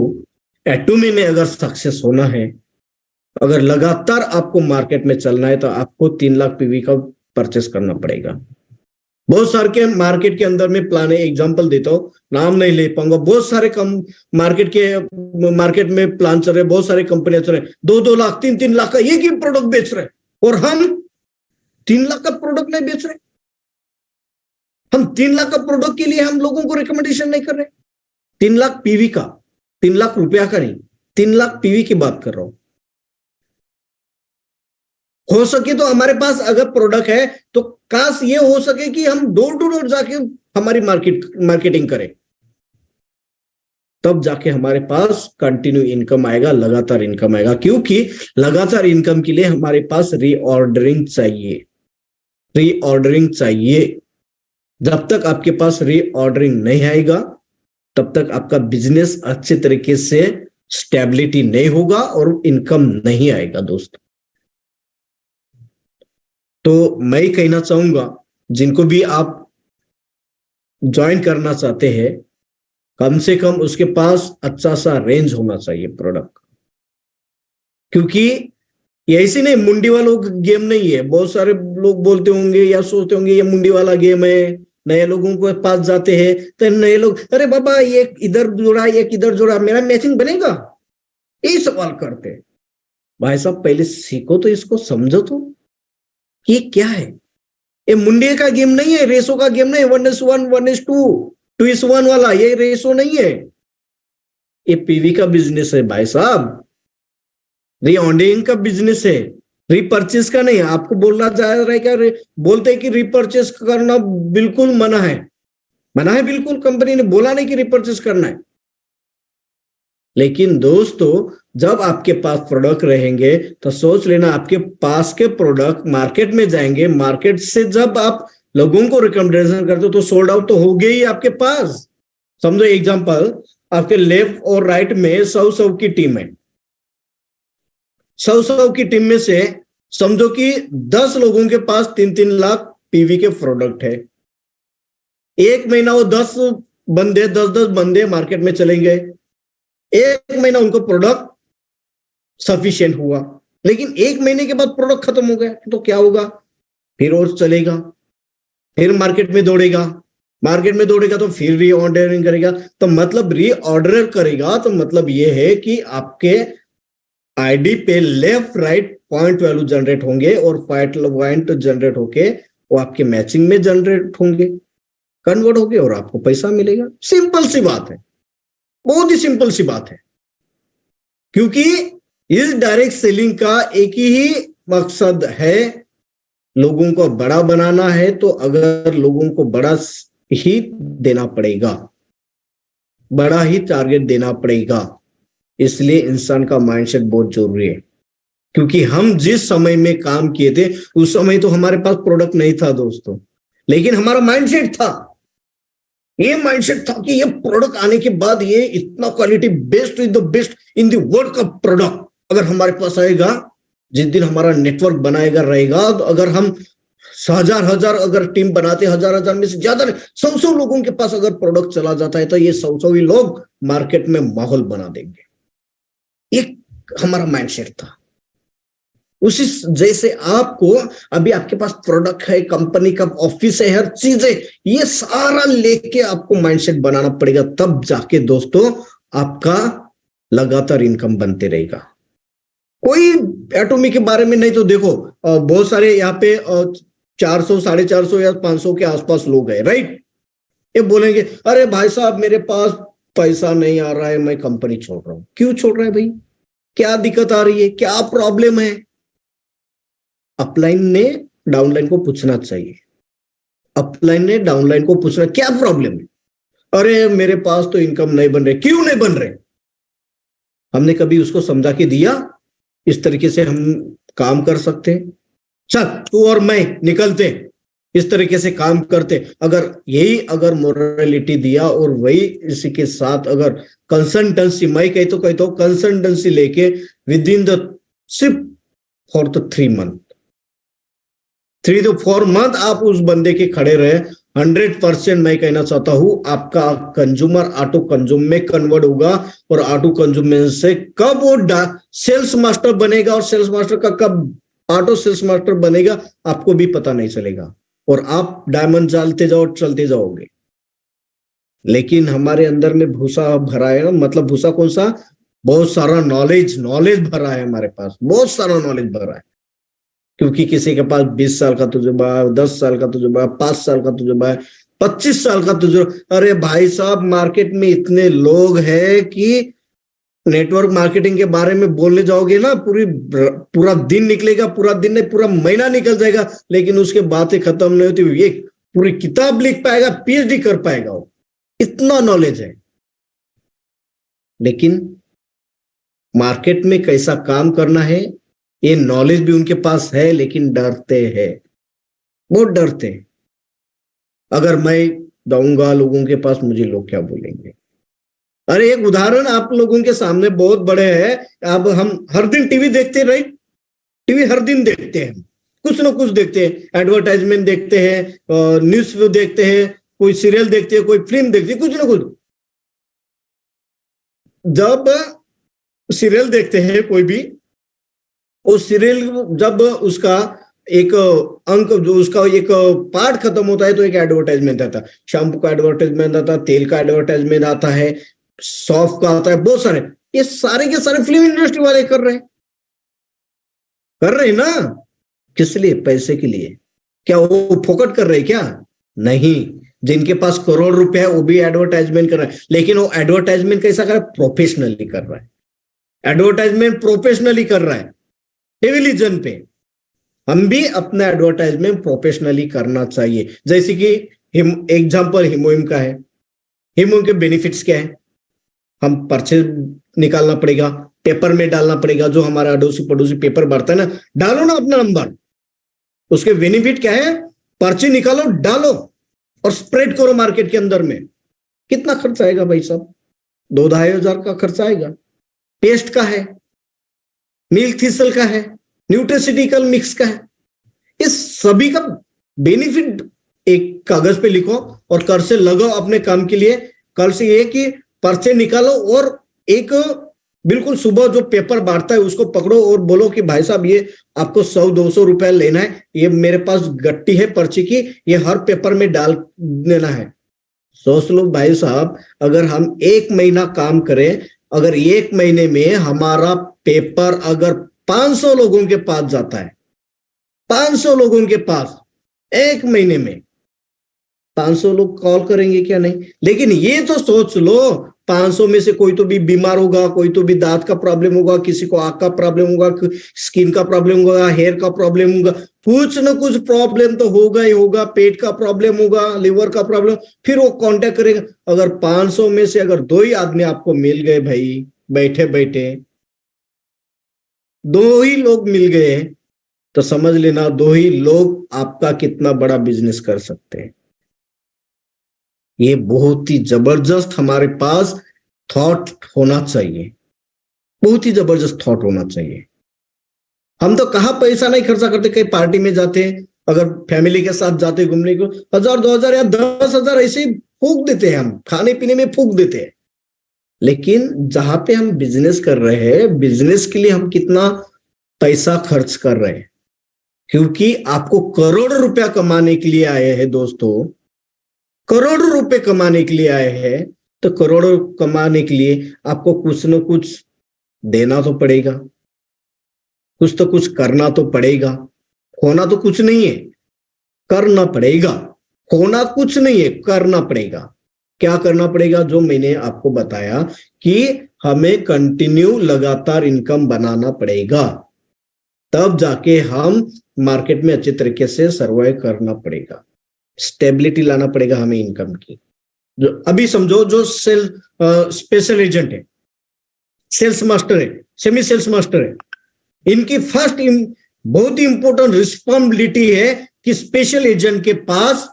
एटोमी में अगर सक्सेस होना है, अगर लगातार आपको मार्केट में चलना है तो आपको 3 लाख पीवी का परचेस करना पड़ेगा। बहुत सारे के मार्केट के अंदर में प्लान है, एग्जांपल देता हूं, नाम नहीं ले पाऊंगा, बहुत सारे कम मार्केट में प्लान चल रहे, बहुत सारे कंपनियां चल रहे, 2-2 लाख 3-3 लाख का एक ही प्रोडक्ट बेच रहे, और हम 3 लाख का प्रोडक्ट नहीं बेच रहे। हम 3 लाख का प्रोडक्ट के लिए हम लोगों को रिकमेंडेशन नहीं कर रहे। 3 लाख पीवी का, 3 लाख रुपया का नहीं, 3 लाख पीवी की बात कर रहा हूं। हो सके तो हमारे पास अगर प्रोडक्ट है तो काश ये हो सके कि हम डोर टू डोर जाके हमारी मार्केटिंग करें, तब जाके हमारे पास कंटिन्यू इनकम आएगा, लगातार इनकम आएगा। क्योंकि लगातार इनकम के लिए हमारे पास रीऑर्डरिंग चाहिए। जब तक आपके पास रीऑर्डरिंग नहीं आएगा तब तक आपका बिजनेस अच्छे तरीके से स्टेबिलिटी नहीं होगा और इनकम नहीं आएगा दोस्तों। तो मैं कहना चाहूंगा जिनको भी आप ज्वाइन करना चाहते हैं, कम से कम उसके पास अच्छा सा रेंज होना चाहिए प्रोडक्ट, क्योंकि ये ऐसे नहीं मुंडी वालों गेम नहीं है। बहुत सारे लोग बोलते होंगे या सोचते होंगे ये मुंडी वाला गेम है, नए लोगों के पास जाते हैं तो नए लोग अरे बाबा ये इधर जोड़ा एक इधर जोड़ा, मेरा मैचिंग बनेगा, यही सवाल करते हैं। भाई साहब पहले सीखो तो, इसको समझो तो ये क्या है। ये मुंडे का गेम नहीं है, रेसो का गेम नहीं, 1:1 1:2 2:1 वाला ये रेसो नहीं है, ये पीवी का बिजनेस है भाई साहब, रीऑर्डरिंग का बिजनेस है, रीपर्चेस का नहीं। आपको बोलना चाह रहा है क्या, बोलते हैं कि रीपर्चेस करना बिल्कुल मना है, मना है बिल्कुल, कंपनी ने बोला नहीं कि रीपर्चेस करना है। लेकिन दोस्तों जब आपके पास प्रोडक्ट रहेंगे तो सोच लेना आपके पास के प्रोडक्ट मार्केट में जाएंगे, मार्केट से जब आप लोगों को रिकमेंडेशन करते हो तो सोल्ड आउट तो हो गए ही आपके पास। समझो एग्जांपल, आपके लेफ्ट और राइट में 100 की टीम है, 100 की टीम में से समझो कि 10 लोगों के पास 3-3 लाख पीवी के प्रोडक्ट है। एक महीना वो 10 बंदे मार्केट में चलेंगे, एक महीना उनको प्रोडक्ट सफिशिएंट हुआ, लेकिन 1 महीने के बाद प्रोडक्ट खत्म हो गया तो क्या होगा, फिर और चलेगा, फिर मार्केट में दौड़ेगा तो फिर रीऑर्डरिंग करेगा। तो मतलब रीऑर्डर करेगा तो मतलब ये है कि आपके आईडी पे left right point value generate होंगे और पॉइंट जनरेट होके वो आपके मैचिंग में जनरेट होंगे, कन्वर्ट होंगे और आपको पैसा मिलेगा। सिंपल सी बात है, बहुत ही सिंपल सी बात है। क्योंकि इस डायरेक्ट सेलिंग का एक ही मकसद है, लोगों को बड़ा बनाना है। तो अगर लोगों को बड़ा ही देना पड़ेगा, बड़ा ही टारगेट देना पड़ेगा, इसलिए इंसान का माइंडसेट बहुत जरूरी है। क्योंकि हम जिस समय में काम किए थे उस समय तो हमारे पास प्रोडक्ट नहीं था दोस्तों, लेकिन हमारा माइंडसेट था, ये माइंडसेट था कि ये प्रोडक्ट आने के बाद ये इतना quality best is the best in the world का प्रोडक्ट अगर हमारे पास आएगा, जिस दिन हमारा नेटवर्क बनाएगा रहेगा, तो अगर हम 1000 अगर टीम बनाते, 1000 में से ज्यादा 100 लोगों के पास अगर प्रोडक्ट चला जाता है तो ये 100 ही लोग मार्केट में माहौल बना देंगे। ये हमारा माइंडसेट था। उसी जैसे आपको अभी आपके पास प्रोडक्ट है, कंपनी का ऑफिस है, हर चीज है, ये सारा लेके आपको माइंडसेट बनाना पड़ेगा, तब जाके दोस्तों आपका लगातार इनकम बनते रहेगा। कोई एटॉमी के बारे में नहीं तो देखो बहुत सारे यहाँ पे 400, 450 या 500 के आसपास लोग हैं, राइट। ये बोलेंगे अरे भाई साहब मेरे पास पैसा नहीं आ रहा है, मैं कंपनी छोड़ रहा हूं। क्यों छोड़ रहा है भाई? क्या दिक्कत आ रही है? क्या प्रॉब्लम है? अपलाइन ने डाउनलाइन को पूछना चाहिए। अपलाइन ने डाउनलाइन को पूछना क्या प्रॉब्लम है। अरे मेरे पास तो इनकम नहीं बन रहे। क्यों नहीं बन रहे? हमने कभी उसको समझा के दिया इस तरीके से हम काम कर सकते हैं? चल तू और मैं निकलते, इस तरीके से काम करते। अगर मोरालिटी दिया और वही इसी के साथ अगर कंसल्टेंसी, मैं कहता हूं कंसल्टेंसी लेके विद इन द सिर्फ for the 3 month 3 to 4 month आप उस बंदे के खड़े रहे, 100% मैं कहना चाहता हूं आपका कंज्यूमर ऑटो कंज्यूम में कन्वर्ट होगा। और ऑटो कंज्यूम से कब वो सेल्स मास्टर बनेगा और सेल्स मास्टर का कब ऑटो सेल्स मास्टर बनेगा आपको भी पता नहीं चलेगा, और आप डायमंड डालते जाओ, चलते जाओगे। लेकिन हमारे अंदर में भूसा भरा है ना, मतलब भूसा कौन सा? बहुत सारा नॉलेज भरा है हमारे पास, बहुत सारा नॉलेज भरा है। क्योंकि किसी के पास 20 साल का तजुर्बा, 10 साल का तजुर्बा, 5 साल का तजुर्बा है, 25 साल का तजुर्बा। अरे भाई साहब मार्केट में इतने लोग हैं कि नेटवर्क मार्केटिंग के बारे में बोलने जाओगे ना पूरा दिन निकलेगा, पूरा दिन नहीं पूरा महीना निकल जाएगा, लेकिन उसके बातें खत्म नहीं होती। ये पूरी किताब लिख पाएगा, पीएचडी कर पाएगा वो, इतना नॉलेज है। लेकिन मार्केट में कैसा काम करना है ये नॉलेज भी उनके पास है, लेकिन डरते हैं, बहुत डरते हैं। अगर मैं जाऊंगा लोगों के पास, मुझे लोग क्या बोलेंगे? अरे एक उदाहरण आप लोगों के सामने बहुत बड़े हैं। अब हम हर दिन टीवी देखते हैं, राइट। टीवी हर दिन देखते हैं, कुछ ना कुछ देखते हैं, एडवर्टाइजमेंट देखते हैं, न्यूज देखते हैं, कोई सीरियल देखते हैं, कोई फिल्म देखते हैं, कुछ ना कुछ। जब सीरियल देखते हैं कोई भी, उस सीरियल जब उसका एक अंक जो उसका एक पार्ट खत्म होता है तो एक एडवर्टाइजमेंट आता है। शैम्पू का एडवर्टाइजमेंट आता है, तेल का एडवर्टाइजमेंट आता है, सॉफ्ट का आता है, बहुत सारे। ये सारे के सारे फिल्म इंडस्ट्री वाले कर रहे हैं ना। किस लिए? पैसे के लिए। क्या वो फोकट कर रहे हैं क्या? नहीं। जिनके पास करोड़ रुपए है वो भी एडवर्टाइजमेंट कर रहा है, लेकिन वो एडवर्टाइजमेंट कैसा कर रहा है? प्रोफेशनली कर रहा है। एडवर्टाइजमेंट प्रोफेशनली कर रहा है, टेलीविजन पे। हम भी अपना एडवर्टाइजमेंट प्रोफेशनली करना चाहिए। जैसे कि एग्जांपल हिमोइम का है। हिमोइम के बेनिफिट्स क्या है? हम पर्चे निकालना पड़ेगा, पेपर में डालना पड़ेगा, जो हमारा अड़ोसी पड़ोसी पेपर भरता है ना, डालो ना अपना नंबर। उसके बेनिफिट क्या है? पर्ची निकालो, डालो और स्प्रेड करो मार्केट के अंदर में। कितना खर्च आएगा भाई साहब? 2-2.5 हजार का खर्च आएगा। पेस्ट का है, मिल्क थिसल का है, न्यूट्रास्यूटिकल मिक्स का है। इस सभी का बेनिफिट एक कागज पे लिखो और कर से लगाओ अपने काम के लिए। कल से ये कि पर्चे निकालो और एक बिल्कुल सुबह जो पेपर बांटता है उसको पकड़ो और बोलो कि भाई साहब ये आपको 100-200 रुपए लेना है, ये मेरे पास गट्टी है पर्ची की, ये हर पेपर में डाल देना है। सोच लो भाई साहब, अगर हम 1 महीना काम करें, अगर 1 महीने में हमारा पेपर अगर 500 लोगों के पास जाता है, 500 लोगों के पास 1 महीने में, 500 लोग कॉल करेंगे क्या? नहीं। लेकिन ये तो सोच लो 500 में से कोई तो भी बीमार होगा, कोई तो भी दांत का प्रॉब्लम होगा, किसी को आंख का प्रॉब्लम होगा, स्किन का प्रॉब्लम होगा, हेयर का प्रॉब्लम होगा, कुछ ना कुछ प्रॉब्लम तो होगा ही होगा। पेट का प्रॉब्लम होगा, लिवर का प्रॉब्लम, फिर वो कांटेक्ट करेगा। अगर 500 में से अगर 2 ही आदमी आपको मिल गए भाई, बैठे बैठे 2 ही लोग मिल गए, तो समझ लेना 2 ही लोग आपका कितना बड़ा बिजनेस कर सकते हैं। ये बहुत ही जबरदस्त हमारे पास थॉट होना चाहिए, बहुत ही जबरदस्त थॉट होना चाहिए। हम तो कहाँ पैसा नहीं खर्चा करते, कहीं पार्टी में जाते हैं, अगर फैमिली के साथ जाते घूमने को, 1000-2000 या 10,000 ऐसे ही फूंक देते हैं, हम खाने पीने में फूंक देते हैं। लेकिन जहां पे हम बिजनेस कर रहे हैं, बिजनेस के लिए हम कितना पैसा खर्च कर रहे हैं, क्योंकि आपको करोड़ रुपया कमाने के लिए आए हैं दोस्तों, करोड़ रुपए कमाने के लिए आए हैं। तो करोड़ों कमाने के लिए आपको कुछ न कुछ देना तो पड़ेगा, कुछ तो कुछ करना तो पड़ेगा। होना तो कुछ नहीं है, करना पड़ेगा। होना कुछ नहीं है, करना पड़ेगा। क्या करना पड़ेगा? जो मैंने आपको बताया कि हमें कंटिन्यू लगातार इनकम बनाना पड़ेगा, तब जाके हम मार्केट में अच्छे तरीके से सर्वाइव करना पड़ेगा। स्टेबिलिटी लाना पड़ेगा हमें इनकम की। जो अभी समझो, जो स्पेशल एजेंट है, सेल्स मास्टर है, सेमी सेल्स मास्टर है, इनकी फर्स्ट बहुत ही इंपॉर्टेंट रिस्पॉन्सिबिलिटी है कि स्पेशल एजेंट के पास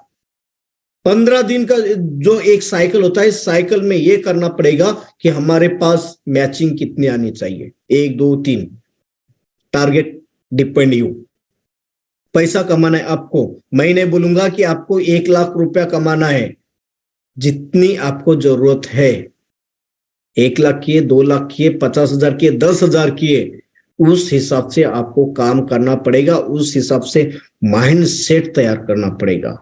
15 दिन का जो एक साइकिल होता है, इस साइकिल में यह करना पड़ेगा कि हमारे पास मैचिंग कितनी आनी चाहिए, 1 2 3। Target depend you. पैसा कमाना है आपको, मैं नहीं बोलूंगा कि आपको 1 लाख रुपया कमाना है। जितनी आपको जरूरत है, 1 लाख किए, 2 लाख किए, 50,000 किए, 10,000 किए, उस हिसाब से आपको काम करना पड़ेगा, उस हिसाब से माइंड सेट तैयार करना पड़ेगा।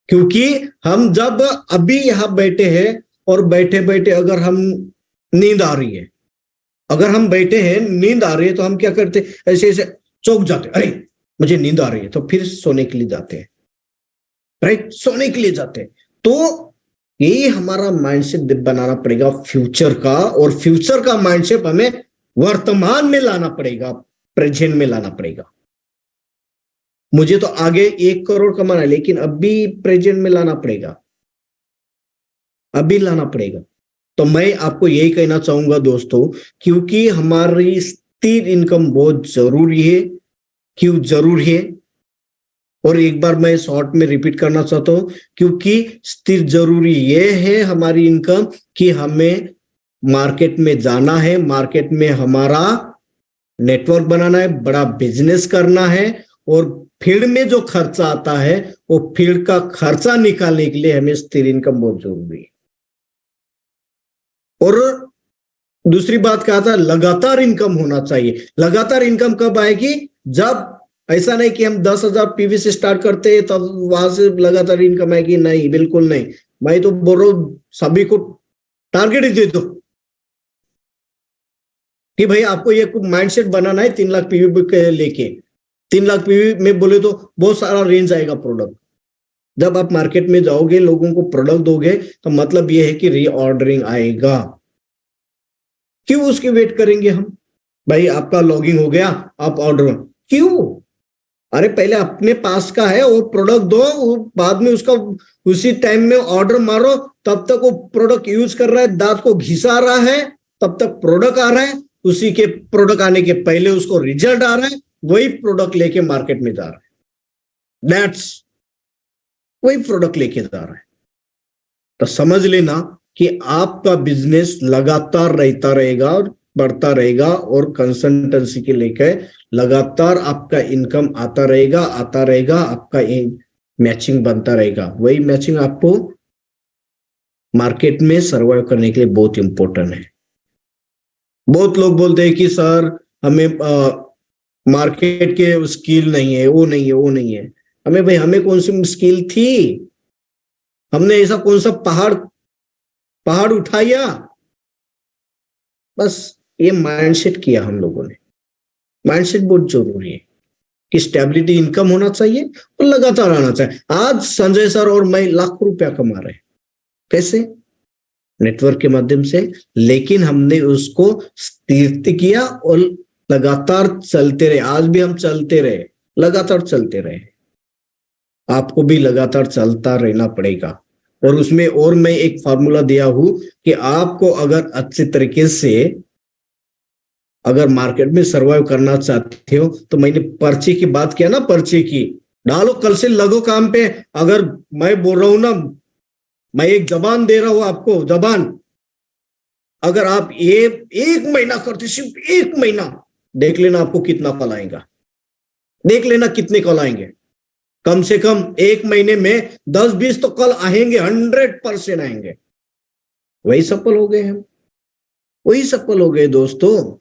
क्योंकि हम जब अभी यहां बैठे हैं और बैठे बैठे अगर हम नींद आ रही है, अगर हम बैठे हैं नींद आ रही है, तो हम क्या करते? ऐसे ऐसे चौंक जाते, अरे मुझे नींद आ रही है, तो फिर सोने के लिए जाते हैं, राइट? सोने के लिए जाते हैं। तो यही हमारा माइंडसेट बनाना पड़ेगा फ्यूचर का, और फ्यूचर का माइंडसेट हमें वर्तमान में लाना पड़ेगा, प्रेजेंट में लाना पड़ेगा। मुझे तो आगे 1 करोड़ कमाना है, लेकिन अभी प्रेजेंट में लाना पड़ेगा, अभी लाना पड़ेगा। तो मैं आपको यही कहना चाहूंगा दोस्तों, क्योंकि हमारी स्थिर इनकम बहुत जरूरी है। क्यों जरूरी है? और एक बार मैं शॉर्ट में रिपीट करना चाहता हूं, क्योंकि स्थिर जरूरी यह है हमारी इनकम कि हमें मार्केट में जाना है, मार्केट में हमारा नेटवर्क बनाना है, बड़ा बिजनेस करना है, और फील्ड में जो खर्चा आता है वो फील्ड का खर्चा निकालने के लिए हमें स्थिर इनकम बहुत जरूरी है। और दूसरी बात कहा था, लगातार इनकम होना चाहिए। लगातार इनकम कब आएगी? जब ऐसा नहीं कि हम 10,000 पीवी से स्टार्ट करते हैं तब वहां से लगातार इनकम आएगी, नहीं, बिल्कुल नहीं। मैं तो बोल रहा हूं सभी को टारगेट ही दे दो कि भाई आपको ये माइंडसेट बनाना है 3 लाख पीवी लेके। 3 लाख पीवी में बोले तो बहुत सारा रेंज आएगा प्रोडक्ट। जब आप मार्केट में जाओगे, लोगों को प्रोडक्ट दोगे, तो मतलब ये है कि रीऑर्डरिंग आएगा। क्यों उसकी वेट करेंगे हम? भाई आपका लॉगिंग हो गया, आप ऑर्डर क्यों? अरे पहले अपने पास का है वो प्रोडक्ट दो, बाद में उसका उसी टाइम में ऑर्डर मारो। तब तक वो प्रोडक्ट यूज कर रहा है, दांत को घिसा रहा है, तब तक प्रोडक्ट आ रहा है। उसी के प्रोडक्ट आने के पहले उसको रिजल्ट आ रहा है, वही प्रोडक्ट लेके मार्केट में जा रहा है। दैट्स वही प्रोडक्ट लेके जा रहा है। तो समझ लेना कि आपका बिजनेस लगातार रहता रहेगा और बढ़ता रहेगा, और कंसल्टेंसी के लेकर लगातार आपका इनकम आता रहेगा, आपका मैचिंग बनता रहेगा। वही मैचिंग आपको मार्केट में सर्वाइव करने के लिए बहुत इंपॉर्टेंट है। बहुत लोग बोलते हैं कि सर हमें मार्केट के स्किल नहीं है, वो नहीं है, वो नहीं है। हमें भाई, हमें कौन सी स्किल थी? हमने ऐसा कौन सा पहाड़ उठाया? बस ये माइंडसेट किया हम लोगों ने। माइंडसेट बहुत जरूरी है कि स्टेबिलिटी इनकम होना चाहिए और लगातार आना चाहिए। आज संजय सर और मैं लाखों रुपया कमा रहे हैं। कैसे? नेटवर्क के माध्यम से, लेकिन हमने उसको स्थिर किया और लगातार चलते रहे। आज भी हम चलते रहे, लगातार चलते रहे। आपको भी लगातार चलता रहना पड़ेगा। और उसमें और मैं एक फार्मूला दिया हूं कि आपको अगर अच्छे तरीके से अगर मार्केट में सर्वाइव करना चाहते हो, तो मैंने पर्ची की बात किया ना, पर्ची की डालो, कल से लगो काम पे। अगर मैं बोल रहा हूं ना, मैं एक जबान दे रहा हूं आपको, जबान। अगर आप ये 1 महीना करते, सिर्फ 1 महीना, देख लेना आपको कितना कल आएगा। देख लेना कितने कल आएंगे। कम से कम 1 महीने में 10-20 तो कल आएंगे, 100% आएंगे। वही सफल हो गए हम, वही सफल हो गए दोस्तों।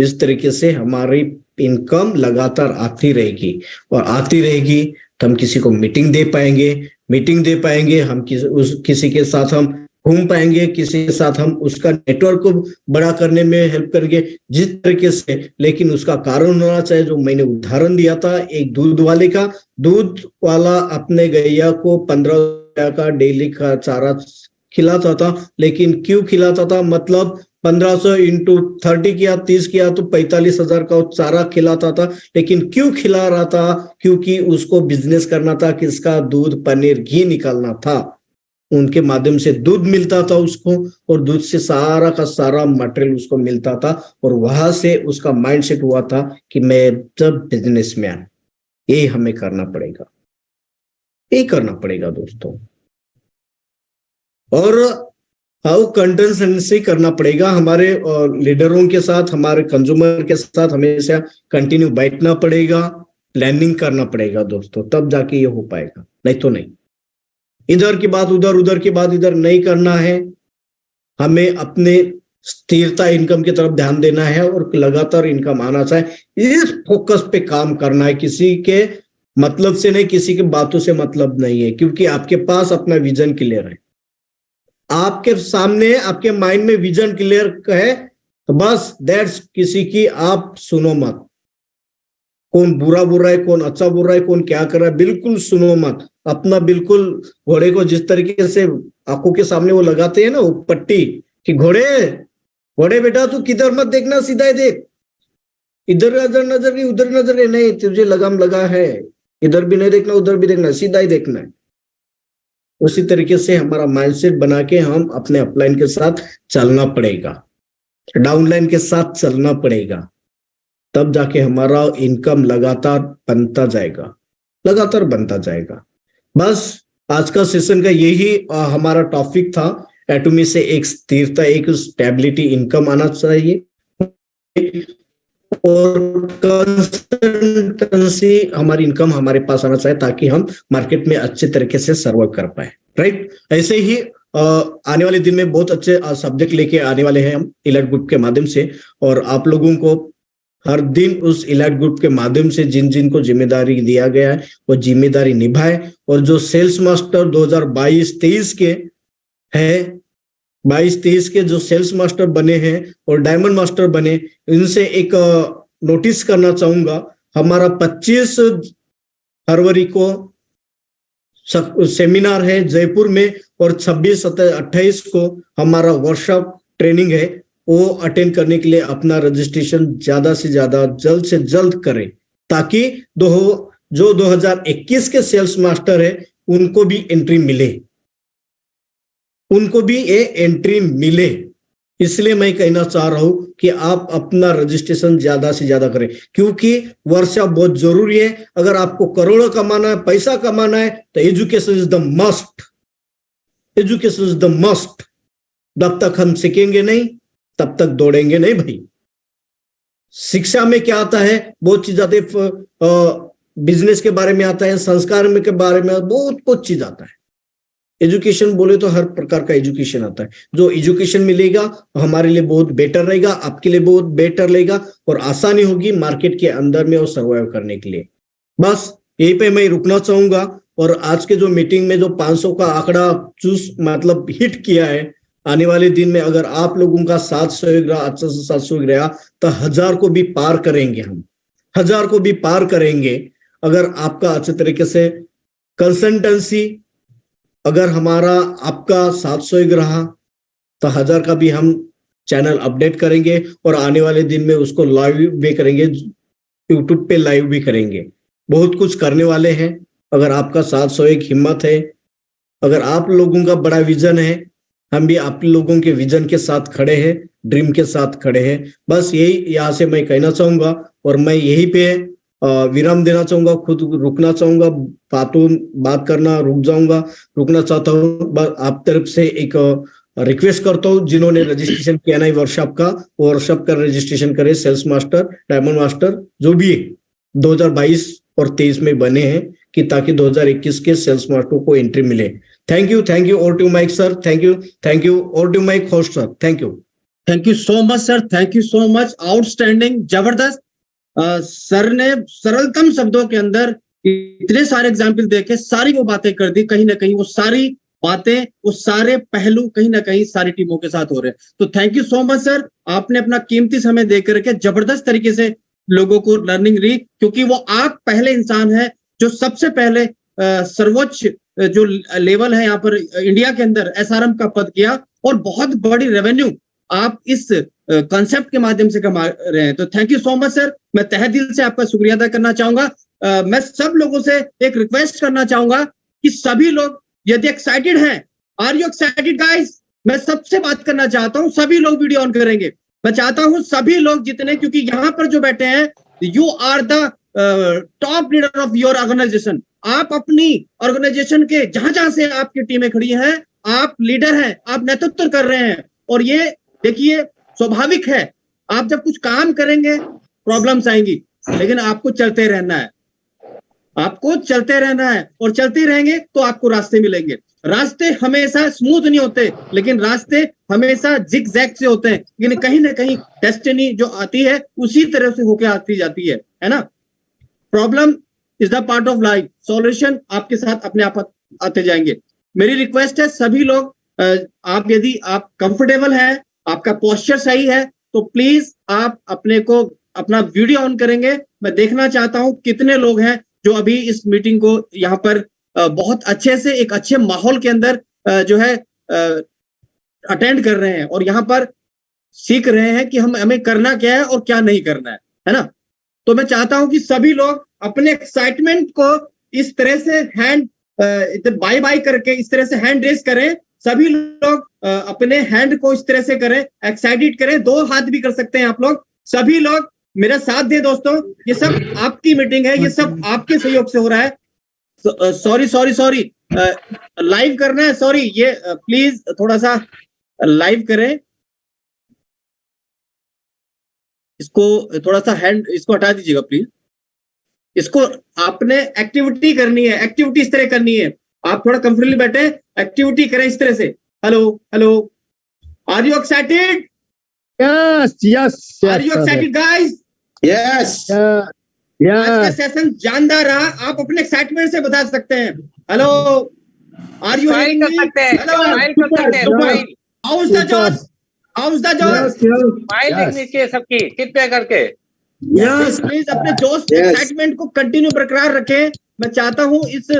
इस तरीके से हमारी इनकम लगातार आती रहेगी और आती रहेगी तो हम किसी को मीटिंग दे पाएंगे, हम किसी के साथ हम घूम पाएंगे, किसी के साथ हम उसका नेटवर्क को बड़ा करने में हेल्प करेंगे जिस तरीके से। लेकिन उसका कारण होना चाहिए, जो मैंने उदाहरण दिया था एक दूध वाले का, दूध वाला अपने गैया को 15 रुपया का डेली का चारा खिलाता था, लेकिन क्यों खिलाता था, मतलब 1500 इंटू 30 किया, 30 किया तो 45,000 का चारा खिलाता था। लेकिन क्यों खिला रहा था, क्योंकि उसको बिजनेस करना था, किसका, दूध पनीर घी निकालना था, उनके माध्यम से दूध मिलता था उसको, और दूध से सारा का सारा मटेरियल उसको मिलता था, और वहां से उसका माइंडसेट हुआ था कि मैं जब बिजनेसमैन, ये हमें करना पड़ेगा, ये करना पड़ेगा दोस्तों। और हाउ कंसिस्टेंसी करना पड़ेगा, हमारे लीडरों के साथ, हमारे कंज्यूमर के साथ हमेशा कंटिन्यू बैठना पड़ेगा, प्लानिंग करना पड़ेगा दोस्तों, तब जाके ये हो पाएगा, नहीं तो नहीं। इधर की बात उधर, उधर की बात इधर नहीं करना है, हमें अपने स्थिरता इनकम की तरफ ध्यान देना है और लगातार इनकम आना चाहिए, इस फोकस पे काम करना है। किसी के मतलब से नहीं, किसी की बातों से मतलब नहीं है, क्योंकि आपके पास अपना विजन क्लियर है, आपके सामने, आपके माइंड में विजन क्लियर है, तो बस दैट्स, किसी की आप सुनो मत, कौन बुरा बोल रहा है, कौन अच्छा बोल रहा है, कौन क्या कर रहा है, बिल्कुल सुनो मत। अपना बिल्कुल, घोड़े को जिस तरीके से आंखों के सामने वो लगाते हैं ना वो पट्टी, कि घोड़े बेटा तू किधर मत देखना, सीधा ही देख, इधर नजर नहीं, उधर नजर नहीं, तुझे लगाम लगा है, इधर भी नहीं देखना, उधर भी देखना, सीधा ही देखना है। उसी तरीके से हमारा माइंडसेट बना के हम अपने अपलाइन के साथ चलना पड़ेगा, डाउनलाइन के साथ चलना पड़ेगा, तब जाके हमारा इनकम लगातार बनता जाएगा। बस आज का सेशन का यही हमारा टॉपिक था, एटॉमी से एक स्थिरता, एक स्टेबिलिटी इनकम आना चाहिए, और कंसिस्टेंसी हमारी इनकम हमारे पास आना चाहिए, ताकि हम मार्केट में अच्छे तरीके से सर्वाइव कर पाए, राइट। ऐसे ही आने वाले दिन में बहुत अच्छे सब्जेक्ट लेके आने वाले हैं हम इलाइट ग्रुप के माध्यम से, और आप लोगों को हर दिन उस इलाइट ग्रुप के माध्यम से जिन जिन को जिम्मेदारी दिया गया है वो जिम्मेदारी निभाए, और जो सेल्स मास्टर 2022-23 के है, 22-23 के जो सेल्स मास्टर बने हैं और डायमंड मास्टर बने, इनसे एक नोटिस करना चाहूंगा, हमारा 25 फरवरी को सेमिनार है जयपुर में, और 26-28 को हमारा वर्कशॉप ट्रेनिंग है, वो अटेंड करने के लिए अपना रजिस्ट्रेशन ज्यादा से ज्यादा जल्द से जल्द करें, ताकि जो 2021 के सेल्स मास्टर है उनको भी एंट्री मिले, इसलिए मैं कहना चाह रहा हूं कि आप अपना रजिस्ट्रेशन ज्यादा से ज्यादा करें, क्योंकि वर्कशॉप बहुत जरूरी है। अगर आपको करोड़ों कमाना है, पैसा कमाना है, तो एजुकेशन इज द मस्ट। जब तक हम सीखेंगे नहीं तब तक दौड़ेंगे नहीं भाई। शिक्षा में क्या आता है, बहुत चीज आते, बिजनेस के बारे में आता है, संस्कार में के बारे में बहुत कुछ चीज आता है। एजुकेशन बोले तो हर प्रकार का एजुकेशन आता है, जो एजुकेशन मिलेगा हमारे लिए बहुत बेटर रहेगा, आपके लिए बहुत बेटर रहेगा, और आसानी होगी मार्केट के अंदर में और सर्वाइव करने के लिए। बस यहीं पे मैं रुकना चाहूंगा, और आज के जो मीटिंग में जो 500 का आंकड़ा मतलब हिट किया है, आने वाले दिन में अगर आप लोगों का 700 रहा, अच्छा से 700 रहा, तो 1000 को भी पार करेंगे हम, 1000 को भी पार करेंगे। अगर आपका अच्छे तरीके से कंसिस्टेंसी, अगर हमारा आपका 700 रहा, तो 1000 का भी हम चैनल अपडेट करेंगे, और आने वाले दिन में उसको लाइव भी करेंगे, यूट्यूब पे लाइव भी करेंगे, बहुत कुछ करने वाले हैं। अगर आपका 701 हिम्मत है, अगर आप लोगों का बड़ा विजन है, हम भी आप लोगों के विजन के साथ खड़े हैं, ड्रीम के साथ खड़े हैं। बस यही यहाँ से मैं कहना चाहूंगा, और मैं यहीं पे विराम देना चाहूंगा, खुद रुकना चाहूंगा, बात करना रुकना चाहता हूँ। आप तरफ से एक रिक्वेस्ट करता हूँ, जिन्होंने रजिस्ट्रेशन किया नहीं वर्कशॉप का, वो वर्कशॉप का रजिस्ट्रेशन करे, सेल्स मास्टर, डायमंड मास्टर, जो भी 2022 और 23 में बने हैं, कि ताकि 2021 के सेल्स मास्टर को एंट्री मिले। Thank you, over to mike sir, thank you, over to mike host sir, thank you. Thank you so much sir, thank you so much, outstanding, जबरदस्त। सर ने सरलतम शब्दों के अंदर इतने सारे एग्जाम्पल देके सारी वो बातें कर दी, कहीं ना कहीं वो सारी बातें, वो सारे पहलू कहीं ना कहीं सारी टीमों के साथ हो रहे हैं। तो thank you so much sir, आपने अपना कीमती समय देकर के जबरदस्त तरीके से लोगों को लर्निंग दी, क्योंकि वो आप पहले इंसान है जो सबसे पहले सर्वोच्च जो लेवल है यहाँ पर इंडिया के अंदर एसआरएम का पद किया, और बहुत बड़ी रेवेन्यू आप इस कॉन्सेप्ट के माध्यम से कमा रहे हैं। तो thank you so much sir, मैं तहे दिल से आपका शुक्रिया अदा करना चाहूंगा। मैं सब लोगों से एक रिक्वेस्ट करना चाहूंगा कि सभी लोग यदि एक्साइटेड हैं, आर यू एक्साइटेड गाइस? मैं सबसे बात करना चाहता हूं, सभी लोग वीडियो ऑन करेंगे। मैं चाहता हूं सभी लोग जितने, क्योंकि यहां पर जो बैठे हैं, you are the top leader of your organization. आप अपनी ऑर्गेनाइजेशन के जहां जहां से आपकी टीमें खड़ी हैं, आप लीडर हैं, आप नेतृत्व कर रहे हैं। और ये देखिए स्वाभाविक है, आप जब कुछ काम करेंगे प्रॉब्लम्स आएंगी, लेकिन आपको चलते रहना है, आपको चलते रहना है, और चलते रहेंगे तो आपको रास्ते मिलेंगे। रास्ते हमेशा स्मूथ नहीं होते, लेकिन रास्ते हमेशा जिग जैग से होते हैं, लेकिन कहीं ना कहीं डेस्टिनी जो आती है उसी तरह से होके आती जाती है ना। Problem is the part of life, solution आपके साथ अपने आप आते जाएंगे। मेरी रिक्वेस्ट है सभी लोग, आप यदि आप कंफर्टेबल हैं, आपका पोस्चर सही है, तो प्लीज आप अपने को अपना वीडियो ऑन करेंगे। मैं देखना चाहता हूं कितने लोग हैं जो अभी इस मीटिंग को यहाँ पर बहुत अच्छे से एक अच्छे माहौल के अंदर जो है अटेंड कर रहे हैं, और यहाँ पर सीख रहे हैं कि हमें करना क्या है और क्या नहीं करना है ना। तो मैं चाहता हूं कि सभी लोग अपने एक्साइटमेंट को इस तरह से हैंड बाय बाय करके इस तरह से हैंड रेस करें। सभी लोग अपने हैंड को इस तरह से करें, एक्साइटेड करें, 2 हाथ भी कर सकते हैं आप लोग। सभी लोग मेरा साथ दें दोस्तों, ये सब आपकी मीटिंग है, ये सब आपके सहयोग से हो रहा है। सॉरी लाइव करना है, सॉरी, ये प्लीज थोड़ा सा लाइव करें, इसको थोड़ा सा हैंड इसको हटा दीजिएगा प्लीज। इसको आपने एक्टिविटी करनी है, एक्टिविटी इस तरह करनी है, आप थोड़ा कंफर्टेबली बैठे, एक्टिविटी करें इस तरह से। Hello hello, are you excited? Yes are you excited guys? Yes आज का सेशन जानदार रहा, आप अपने एक्साइटमेंट से बता सकते हैं। Hello, are you hearing me? Hello, how is the josh? How is the josh? Smile देखनी चाहिए सबकी, कितने करके। यस प्लीज अपने जोश एक्साइटमेंट को कंटिन्यू बरकरार रखें। मैं चाहता हूं इस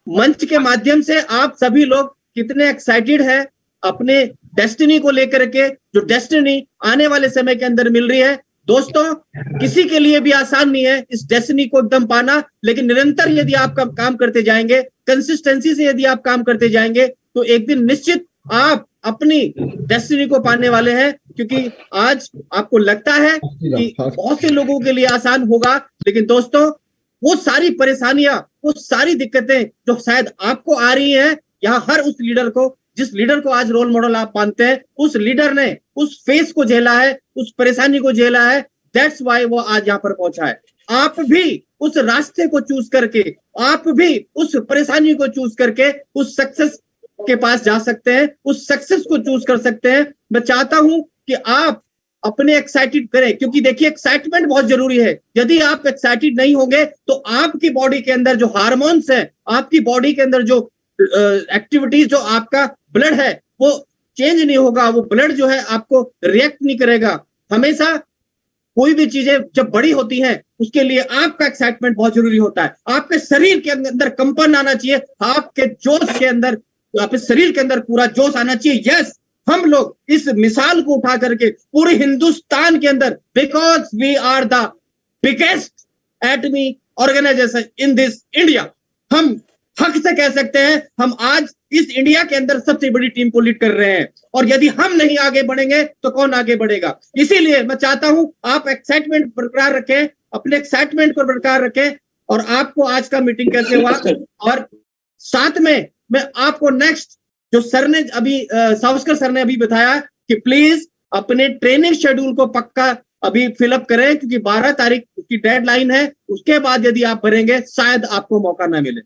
मंच के माध्यम से आप सभी लोग कितने एक्साइटेड हैं अपने डेस्टिनी को लेकर के, जो डेस्टिनी आने वाले समय के अंदर मिल रही है। दोस्तों, किसी के लिए भी आसान नहीं है इस डेस्टिनी को एकदम पाना, लेकिन निरंतर यदि आप काम करते जाएंगे, कंसिस्टेंसी से यदि आप काम करते जाएंगे, तो एक दिन निश्चित आप अपनी डेस्टिनी को पाने वाले हैं। क्योंकि आज आपको लगता है कि बहुत से लोगों के लिए आसान होगा, लेकिन दोस्तों वो सारी परेशानियां, वो सारी दिक्कतें जो शायद आपको आ रही हैं, यहाँ हर उस लीडर को, जिस लीडर को आज रोल मॉडल आप मानते हैं, उस लीडर ने उस फेस को झेला है, उस परेशानी को झेला है। दैट्स वाई वो आज यहाँ पर पहुंचा है। आप भी उस रास्ते को चूज करके, आप भी उस परेशानी को चूज करके उस सक्सेस के पास जा सकते हैं, उस सक्सेस को चूज कर सकते हैं। मैं चाहता हूं कि आप अपने एक्साइटेड करें, क्योंकि देखिए एक्साइटमेंट बहुत जरूरी है। यदि आप एक्साइटेड नहीं होंगे तो आपकी बॉडी के अंदर जो हार्मोन्स है, आपकी बॉडी के अंदर जो एक्टिविटीज, जो आपका ब्लड है वो चेंज नहीं होगा, वो ब्लड जो है आपको रिएक्ट नहीं करेगा। हमेशा कोई भी चीजें जब बड़ी होती हैं, उसके लिए आपका एक्साइटमेंट बहुत जरूरी होता है। आपके शरीर के अंदर कंपन आना चाहिए, आपके जोश के अंदर, आपके शरीर के अंदर पूरा जोश आना चाहिए। यस, हम लोग इस मिसाल को उठा करके पूरे हिंदुस्तान के अंदर, because we are the biggest एटमी ऑर्गेनाइजेशन इन दिस इंडिया, हम हक से कह सकते हैं हम आज इस इंडिया के अंदर सबसे बड़ी टीम को लीड कर रहे हैं। और यदि हम नहीं आगे बढ़ेंगे तो कौन आगे बढ़ेगा? इसीलिए मैं चाहता हूं आप एक्साइटमेंट बरकरार रखें, अपने एक्साइटमेंट को बरकरार रखें। और आपको आज का मीटिंग कैसे हुआ, और साथ में मैं आपको नेक्स्ट जो सर ने अभी सावस्कर सर ने अभी बताया कि प्लीज अपने ट्रेनिंग शेड्यूल को पक्का अभी फिलअप करें, क्योंकि 12 तारीख की डेडलाइन है। उसके बाद यदि आप भरेंगे शायद आपको मौका ना मिले,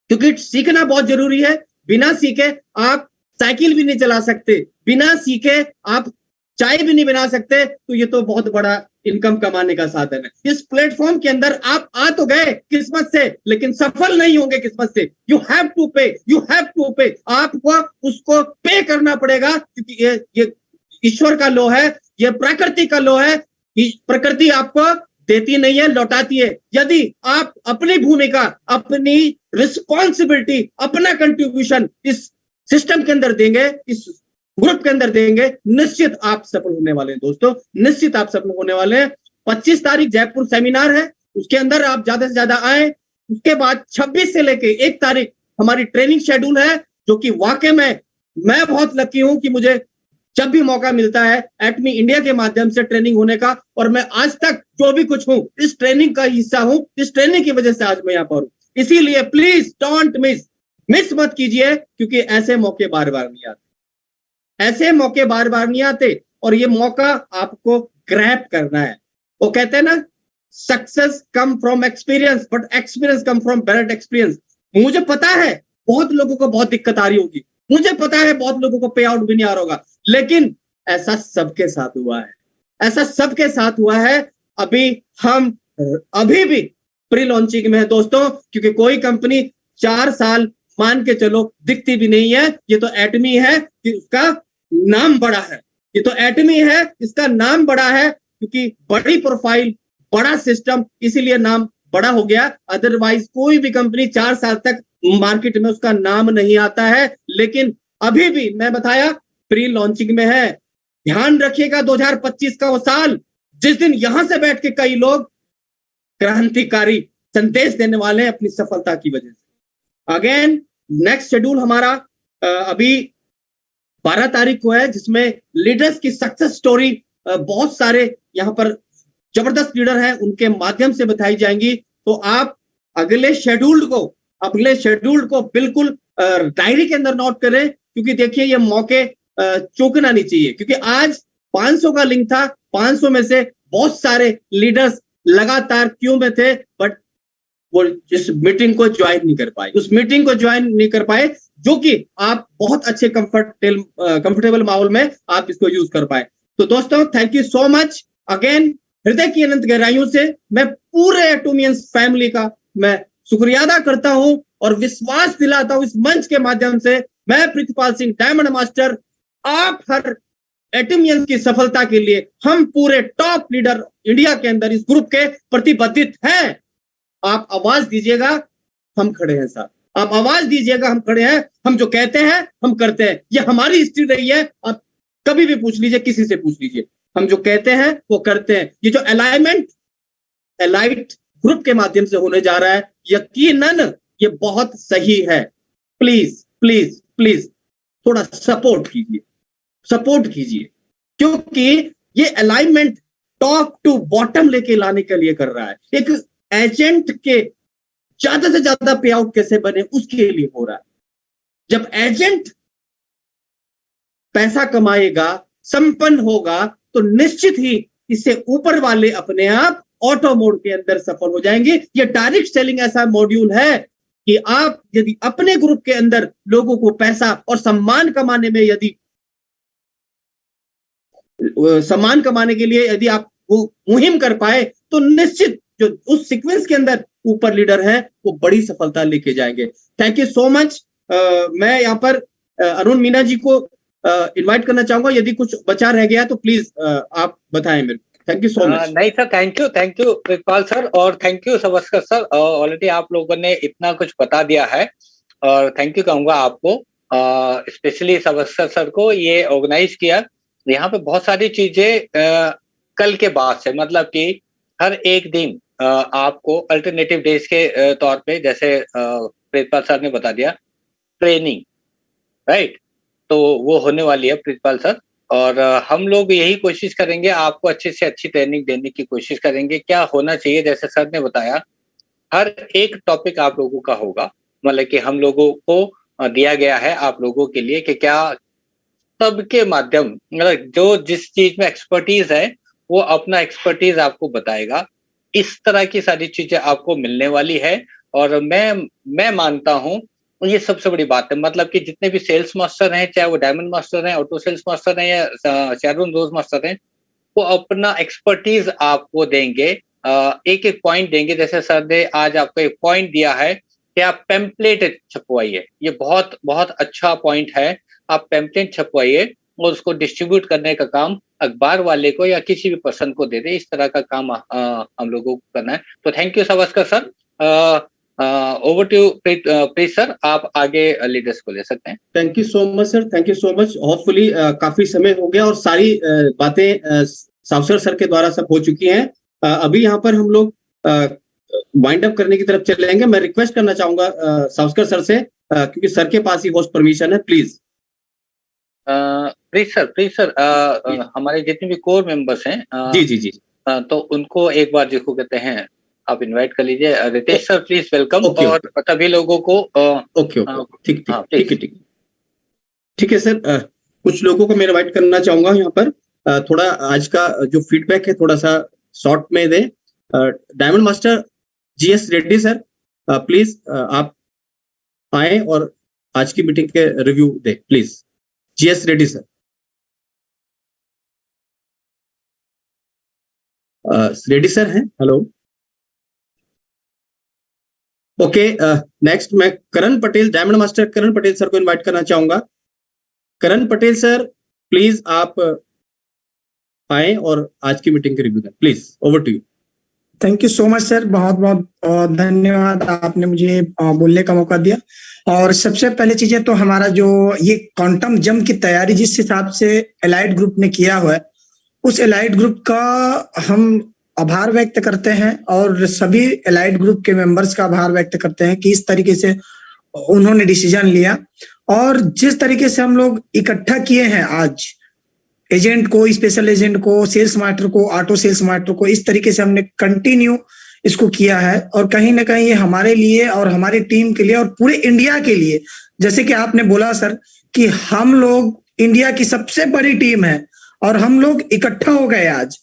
क्योंकि सीखना बहुत जरूरी है। बिना सीखे आप साइकिल भी नहीं चला सकते, बिना सीखे आप चाय भी नहीं बना सकते, तो ये तो बहुत बड़ा इनकम कमाने का साधन है। इस प्लेटफॉर्म के अंदर आप आ तो गए किस्मत से, लेकिन सफल नहीं होंगे किस्मत से। यू हैव टू पे, यू हैव टू पे, आपको उसको पे करना पड़ेगा, क्योंकि ये ईश्वर का लॉ है, ये प्रकृति का लॉ है। प्रकृति आपको देती नहीं है, लौटाती है। यदि आप अपनी भूमिका, अपनी रिस्पॉन्सिबिलिटी, अपना कंट्रीब्यूशन इस सिस्टम के अंदर देंगे, इस ग्रुप के अंदर देंगे, निश्चित आप सफल होने वाले हैं दोस्तों, निश्चित आप सफल होने वाले हैं। 25 तारीख जयपुर सेमिनार है, उसके अंदर आप ज्यादा से ज्यादा आए। उसके बाद 26 से लेके 1 तारीख हमारी ट्रेनिंग शेड्यूल है, जो कि वाकई में मैं बहुत लकी हूं कि मुझे जब भी मौका मिलता है एटमी इंडिया के माध्यम से ट्रेनिंग होने का, और मैं आज तक जो भी कुछ हूं इस ट्रेनिंग का हिस्सा हूं, इस ट्रेनिंग की वजह से आज मैं यहाँ पर हूं। इसीलिए प्लीज डोंट मिस मत कीजिए, क्योंकि ऐसे मौके बार बार नहीं आते, ऐसे मौके बार बार नहीं आते, और ये मौका आपको ग्रैब करना है। वो कहते हैं ना, success come from experience but experience come from bad experience. मुझे पता है बहुत लोगों को बहुत दिक्कत आ रही होगी, मुझे पता है बहुत लोगों को पे आउट भी नहीं आ रहा होगा, लेकिन ऐसा सबके साथ हुआ है, ऐसा सबके साथ हुआ है। हम अभी भी प्री लॉन्चिंग में है दोस्तों, क्योंकि कोई कंपनी 4 साल मान के चलो दिखती भी नहीं है। ये तो एटमी है कि उसका नाम बड़ा है, ये तो एटमी है, इसका नाम बड़ा है, क्योंकि बड़ी प्रोफाइल, बड़ा सिस्टम, इसीलिए नाम बड़ा हो गया। अदरवाइज कोई भी कंपनी 4 साल तक मार्केट में उसका नाम नहीं आता है। लेकिन अभी भी मैं बताया प्री लॉन्चिंग में है। ध्यान रखिएगा 2025 का वो साल, जिस दिन यहां से बैठ के कई लोग क्रांतिकारी संदेश देने वाले हैं अपनी सफलता की वजह से। अगेन नेक्स्ट शेड्यूल हमारा अभी 12 तारीख को है, जिसमें लीडर्स की सक्सेस स्टोरी, बहुत सारे यहाँ पर जबरदस्त लीडर हैं, उनके माध्यम से बताई जाएंगी। तो आप अगले शेड्यूल को बिल्कुल डायरी के अंदर नोट करें, क्योंकि देखिए ये मौके चूकना नहीं चाहिए। क्योंकि आज 500 का लिंक था, 500 में से बहुत सारे लीडर्स लगातार क्यू में थे, बट वो इस मीटिंग को ज्वाइन नहीं कर पाए, उस मीटिंग को ज्वाइन नहीं कर पाए, जो कि आप बहुत अच्छे कंफर्टेबल माहौल में आप इसको यूज कर पाए। तो दोस्तों thank you so much again. हृदय की अनंत गहराइयों से मैं पूरे एटोमियंस फैमिली का मैं शुक्रिया अदा करता हूं और विश्वास दिलाता हूं इस मंच के माध्यम से। मैं प्रीतपाल सिंह डायमंड मास्टर, आप हर एटोमियंस की सफलता के लिए हम पूरे टॉप लीडर इंडिया के अंदर इस ग्रुप के प्रतिबद्धित हैं। आप आवाज दीजिएगा, हम खड़े हैं साथ। आप आवाज दीजिएगा, हम खड़े हैं। हम जो कहते हैं हम करते हैं, ये हमारी हिस्ट्री रही है। आप कभी भी पूछ लीजिए, किसी से पूछ लीजिए, हम जो कहते हैं वो करते हैं। ये जो अलाइनमेंट एलाइट ग्रुप के माध्यम से होने जा रहा है, यकीनन ये बहुत सही है। प्लीज प्लीज प्लीज थोड़ा सपोर्ट कीजिए, क्योंकि ये अलाइनमेंट टॉप टू बॉटम लेके लाने के लिए कर रहा है। एक एजेंट के ज्यादा से ज्यादा पे आउट कैसे बने उसके लिए हो रहा है। जब एजेंट पैसा कमाएगा, संपन्न होगा, तो निश्चित ही इससे ऊपर वाले अपने आप ऑटो मोड के अंदर सफल हो जाएंगे। ये डायरेक्ट सेलिंग ऐसा मॉड्यूल है कि आप यदि अपने ग्रुप के अंदर लोगों को पैसा और सम्मान कमाने में, यदि सम्मान कमाने के लिए यदि आप वो मुहिम कर पाए, तो निश्चित जो उस सीक्वेंस के अंदर ऊपर लीडर है वो बड़ी सफलता लेके जाएंगे। Thank you so much. मैं यहाँ पर अरुण मीना जी को इनवाइट करना चाहूंगा। यदि कुछ बचा रह गया तो प्लीज आप बताएं मेरे को। Thank you so much. नहीं sir, thank you Pritpal sir, और thank you Savaskar sir. Already आप लोगों ने इतना कुछ बता दिया है, और थैंक यू कहूंगा आपको, स्पेशली सवस्कर सर को। ये ऑर्गेनाइज किया यहाँ पे बहुत सारी चीजें कल के बाद से, मतलब कि हर एक दिन आपको अल्टरनेटिव डेज के तौर पे, जैसे प्रीतपाल सर ने बता दिया, ट्रेनिंग, राइट, तो वो होने वाली है प्रीतपाल सर। और हम लोग यही कोशिश करेंगे, आपको अच्छी से अच्छी ट्रेनिंग देने की कोशिश करेंगे। क्या होना चाहिए, जैसे सर ने बताया, हर एक टॉपिक आप लोगों का होगा, मतलब कि हम लोगों को दिया गया है आप लोगों के लिए कि क्या सबके माध्यम, मतलब जो जिस चीज में एक्सपर्टीज है वो अपना एक्सपर्टीज आपको बताएगा। इस तरह की सारी चीजें आपको मिलने वाली है। और मैं मानता हूं ये सबसे बड़ी बात है। मतलब कि जितने भी सेल्स मास्टर हैं, चाहे वो डायमंड मास्टर हैं, ऑटो सेल्स मास्टर हैं या शेरवन रोज मास्टर हैं, वो अपना एक्सपर्टीज आपको देंगे, एक एक पॉइंट देंगे। जैसे सर ने आज आपको एक पॉइंट दिया है कि आप पेम्पलेट छपवाइए, ये बहुत बहुत अच्छा पॉइंट है। आप पेम्पलेट छपवाइए और उसको डिस्ट्रीब्यूट करने का काम अखबार वाले को या किसी भी पर्सन को दे दे, इस तरह का काम हम लोगों को करना है। तो thank you Savaskar sir. Over to please sir, आप आगे लीडर्स को ले सकते हैं। Thank you so much sir, thank you so much. Hopefully काफी समय हो गया और सारी बातें सावस्कर सर के द्वारा सब हो चुकी हैं। अभी यहाँ पर हम लोग वाइंड अप करने की तरफ चलेंगे। मैं रिक्वेस्ट करना चाहूंगा सावस्कर सर से, क्योंकि सर के पास ही होस्ट परमिशन है, प्लीज। प्लीज सर, हमारे जितने भी कोर मेंबर्स हैं, जी जी जी, तो उनको एक बार जिसको कहते हैं आप इनवाइट कर लीजिए। Ritesh sir please welcome. Okay, और सभी लोगों को ओके ओके, ठीक ठीक ठीक ठीक है सर। कुछ लोगों को मैं इनवाइट करना चाहूंगा यहाँ पर। थोड़ा आज का जो फीडबैक है थोड़ा सा शॉर्ट में दे। Diamond master G S Reddy sir, please आप आए और आज की मीटिंग के रिव्यू दे please. G S Reddy sir. Reddy sir हैं? Hello, okay. नेक्स्ट मैं Karan Patel, diamond master Karan Patel sir को इनवाइट करना चाहूंगा। करण पटेल सर प्लीज आप आए और आज की मीटिंग के रिव्यू दें please. Over to you. Thank you so much sir, बहुत बहुत धन्यवाद, आपने मुझे बोलने का मौका दिया। और सबसे पहले चीजें तो हमारा जो ये क्वांटम जंप की तैयारी जिस हिसाब से एलाइड ग्रुप ने किया हुआ है, उस एलाइड ग्रुप का हम आभार व्यक्त करते हैं और सभी एलाइड ग्रुप के मेंबर्स का आभार व्यक्त करते हैं कि इस तरीके से उन्होंने डिसीजन लिया। और जिस तरीके से हम लोग इकट्ठा किए हैं आज एजेंट को, स्पेशल एजेंट को, सेल्स मास्टर को, ऑटो सेल्स मास्टर को, इस तरीके से हमने कंटिन्यू इसको किया है। और कहीं ना कहीं ये हमारे लिए और हमारी टीम के लिए और पूरे इंडिया के लिए, जैसे कि आपने बोला सर कि हम लोग इंडिया की सबसे बड़ी टीम है और हम लोग इकट्ठा हो गए आज।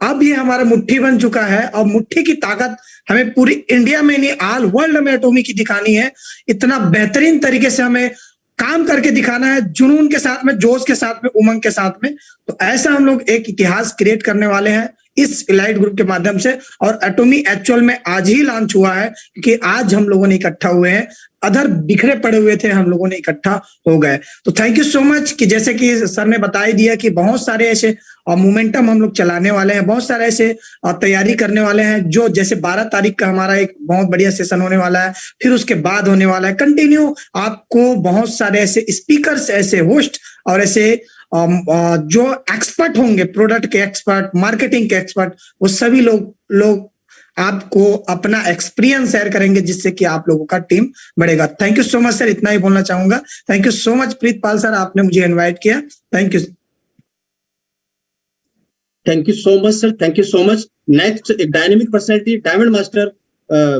अब ये हमारा मुट्ठी बन चुका है और मुट्ठी की ताकत हमें पूरी इंडिया में नहीं, ऑल वर्ल्ड में एटॉमी की दिखानी है। इतना बेहतरीन तरीके से हमें काम करके दिखाना है, जुनून के साथ में, जोश के साथ में, उमंग के साथ में। तो ऐसा हम लोग एक इतिहास क्रिएट करने वाले हैं इस एलाइड ग्रुप के माध्यम से। और एटॉमी एक्चुअल में आज ही लॉन्च हुआ है क्योंकि आज हम लोगों ने इकट्ठा हुए हैं। अदर बिखरे पड़े हुए थे, हम लोगों ने इकट्ठा हो गए। तो थैंक यू सो मच कि जैसे कि सर ने बता ही दिया कि बहुत सारे ऐसे मोमेंटम हम लोग चलाने वाले हैं, बहुत सारे ऐसे तैयारी करने वाले हैं। जो जैसे 12 तारीख का हमारा एक बहुत बढ़िया सेशन होने वाला है, फिर उसके बाद होने वाला है कंटिन्यू। आपको बहुत सारे ऐसे स्पीकर्स, ऐसे होस्ट और ऐसे जो एक्सपर्ट होंगे, प्रोडक्ट के एक्सपर्ट, मार्केटिंग के एक्सपर्ट, वो सभी लोग आपको अपना एक्सपीरियंस शेयर करेंगे जिससे कि आप लोगों का टीम बढ़ेगा। Thank you so much sir, इतना ही बोलना चाहूंगा। Thank you so much Pritpal sir, आपने मुझे इनवाइट किया। Thank you. Thank you so much sir, thank you so much. Next एक डायनेमिक पर्सनैलिटी डायमंड मास्टर